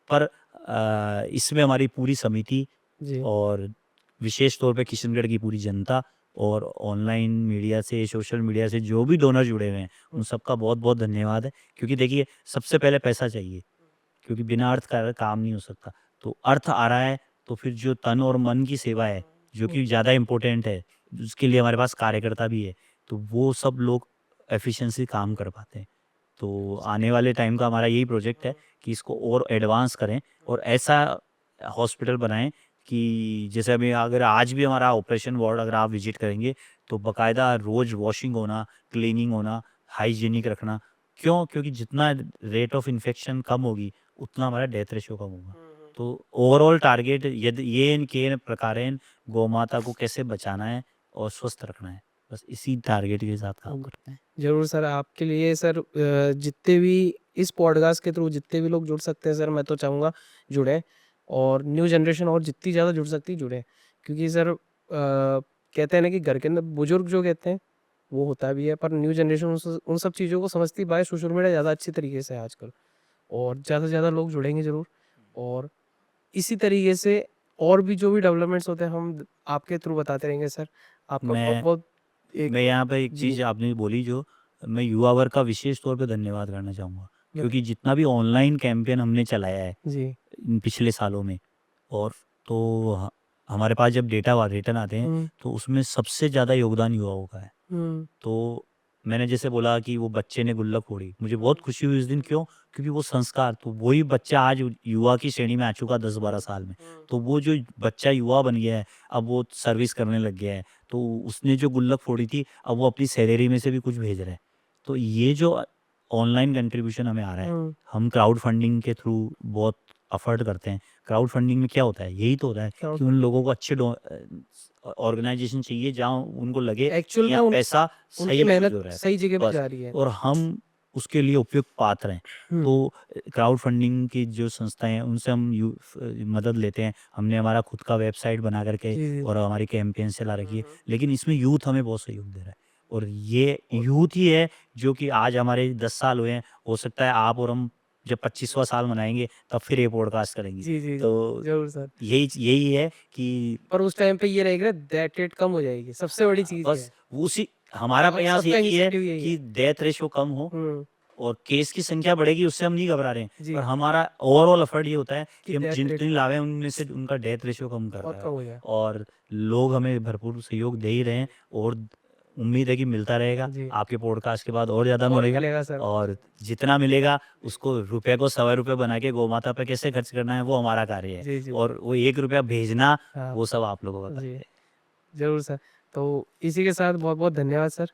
पर इसमें हमारी पूरी समिति जी और विशेष तौर पे किशनगढ़ की पूरी जनता और ऑनलाइन मीडिया से, सोशल मीडिया से जो भी डोनर जुड़े हुए हैं, उन सबका बहुत-बहुत धन्यवाद है। क्योंकि देखिए, सबसे पहले पैसा चाहिए, क्योंकि बिना अर्थ का काम नहीं हो सकता। तो अर्थ आ रहा है, तो फिर जो तन और मन की सेवा है, जो कि ज़्यादा इम्पोर्टेंट है, उसके लिए हमारे पास कार्यकर्ता भी है, तो वो सब लोग एफिशिएंसी काम कर पाते हैं। तो आने वाले टाइम का हमारा यही प्रोजेक्ट है कि इसको और एडवांस करें और ऐसा हॉस्पिटल बनाएं कि जैसे अभी अगर आज भी हमारा ऑपरेशन वार्ड अगर आप विजिट करेंगे, तो बाकायदा रोज़ वॉशिंग होना, क्लीनिंग होना, हाइजीनिक रखना। क्यों? क्योंकि जितना रेट ऑफ इन्फेक्शन कम होगी, उतना हमारा डेथ रेशियो कम होगा। तो ओवरऑल टारगेट यदि येन केन प्रकारेण गौमाता को कैसे बचाना है और स्वस्थ रखना है, बस इसी टारगेट के साथ काम करते हैं। जरूर सर, आपके लिए सर जितने भी इस पॉडकास्ट के थ्रू जितने भी लोग जुड़ सकते हैं सर, मैं तो चाहूँगा जुड़ें, और न्यू जनरेशन और जितनी ज़्यादा जुड़ सकती जुड़ें। क्योंकि सर कहते हैं ना कि घर के अंदर बुजुर्ग जो कहते हैं वो होता भी है, पर न्यू जनरेशन उन सब चीज़ों को समझती बाय सोशल मीडिया ज़्यादा अच्छी तरीके से है आजकल, और ज़्यादा से ज़्यादा लोग जुड़ेंगे ज़रूर। और इसी तरीके से और भी जो भी डेवलपमेंट्स होते हैं हम आपके थ्रू बताते रहेंगे सर। आपका बहुत मैं बहुत एक मैं यहाँ पे एक जी चीज़ आपने बोली, जो मैं युवा वर्ग का विशेष तौर पे धन्यवाद करना चाहूँगा, बताइए। क्योंकि जितना भी ऑनलाइन कैंपेन हमने चलाया है जी इन पिछले सालों में, और तो हमारे पास जब डेटा रिटर्न आते हैं, तो उसमें सबसे ज़्यादा योगदान युवाओं का है। तो मैंने जैसे बोला कि वो बच्चे ने गुल्लक फोड़ी, मुझे बहुत खुशी हुई उस दिन। क्यों? क्योंकि वो संस्कार, तो वही बच्चा आज युवा की श्रेणी में आ चुका 10-12 साल में। तो वो जो बच्चा युवा बन गया है, अब वो सर्विस करने लग गया है, तो उसने जो गुल्लक फोड़ी थी, अब वो अपनी सैलरी में से भी कुछ भेज रहा है। तो ये जो ऑनलाइन कंट्रीब्यूशन हमें आ रहा है, हम क्राउड फंडिंग के थ्रू बहुत अफर्ट करते हैं। क्राउड फंडिंग में क्या होता है? यही तो होता है Crowd- कि उन लोगों को अच्छे ऑर्गेनाइजेशन चाहिए जहाँ उनको लगे एक्चुअल कि में यहाँ उनकी पैसा सही मेहनत हो रहा है, सही जगह पे बस। जा रही है। और हम उसके लिए उपयुक्त पात्र हैं। तो क्राउड फंडिंग की जो संस्थाएं हैं, उनसे हम मदद लेते हैं। हमने हमारा खुद का वेबसाइट बना करके जी, जी। और हमारी कैंपेन चला रखी है, लेकिन इसमें यूथ हमें बहुत सहयोग दे रहा है। और ये यूथ ही है जो कि आज हमारे 10 साल हुए हैं, हो सकता है आप और हम जब 25वां साल मनाएंगे तब फिर ये पॉडकास्ट करेंगे। जी, जी, तो ज़रूर सर। यही है कि पर उस टाइम पे ये रहेगा डेथ रेट कम हो जाएगी, सबसे बड़ी चीज़ ये बस है। उसी हमारा प्रयास सबका यही है initiative यही कि है। डेथ रेशियो कम हो और केस की संख्या बढ़ेगी, उससे हम नहीं घबरा रहे हैं। जी। पर हमारा ओवरऑल एफर्ट ये होता है कि कि हम death जितनी rate लावे उनमें से उनका डेथ रेशियो कम कर बहुत रहा कम है। हो जाए। और लोग हमें भरपूर सहयोग दे ही रहे हैं, और उम्मीद है कि मिलता रहेगा। जी। आपके पॉडकास्ट के बाद और ज़्यादा और मिलेगा। मिलेगा सर। और जितना मिलेगा उसको रुपए को सवा रुपए बना के गौमाता पे कैसे खर्च करना है, वो हमारा कार्य है। जी, जी। और वो 1 रुपया भेजना, हाँ। वो सब आप लोगों का जी। कार्य है। ज़रूर सर। तो इसी के साथ बहुत-बहुत धन्यवाद सर।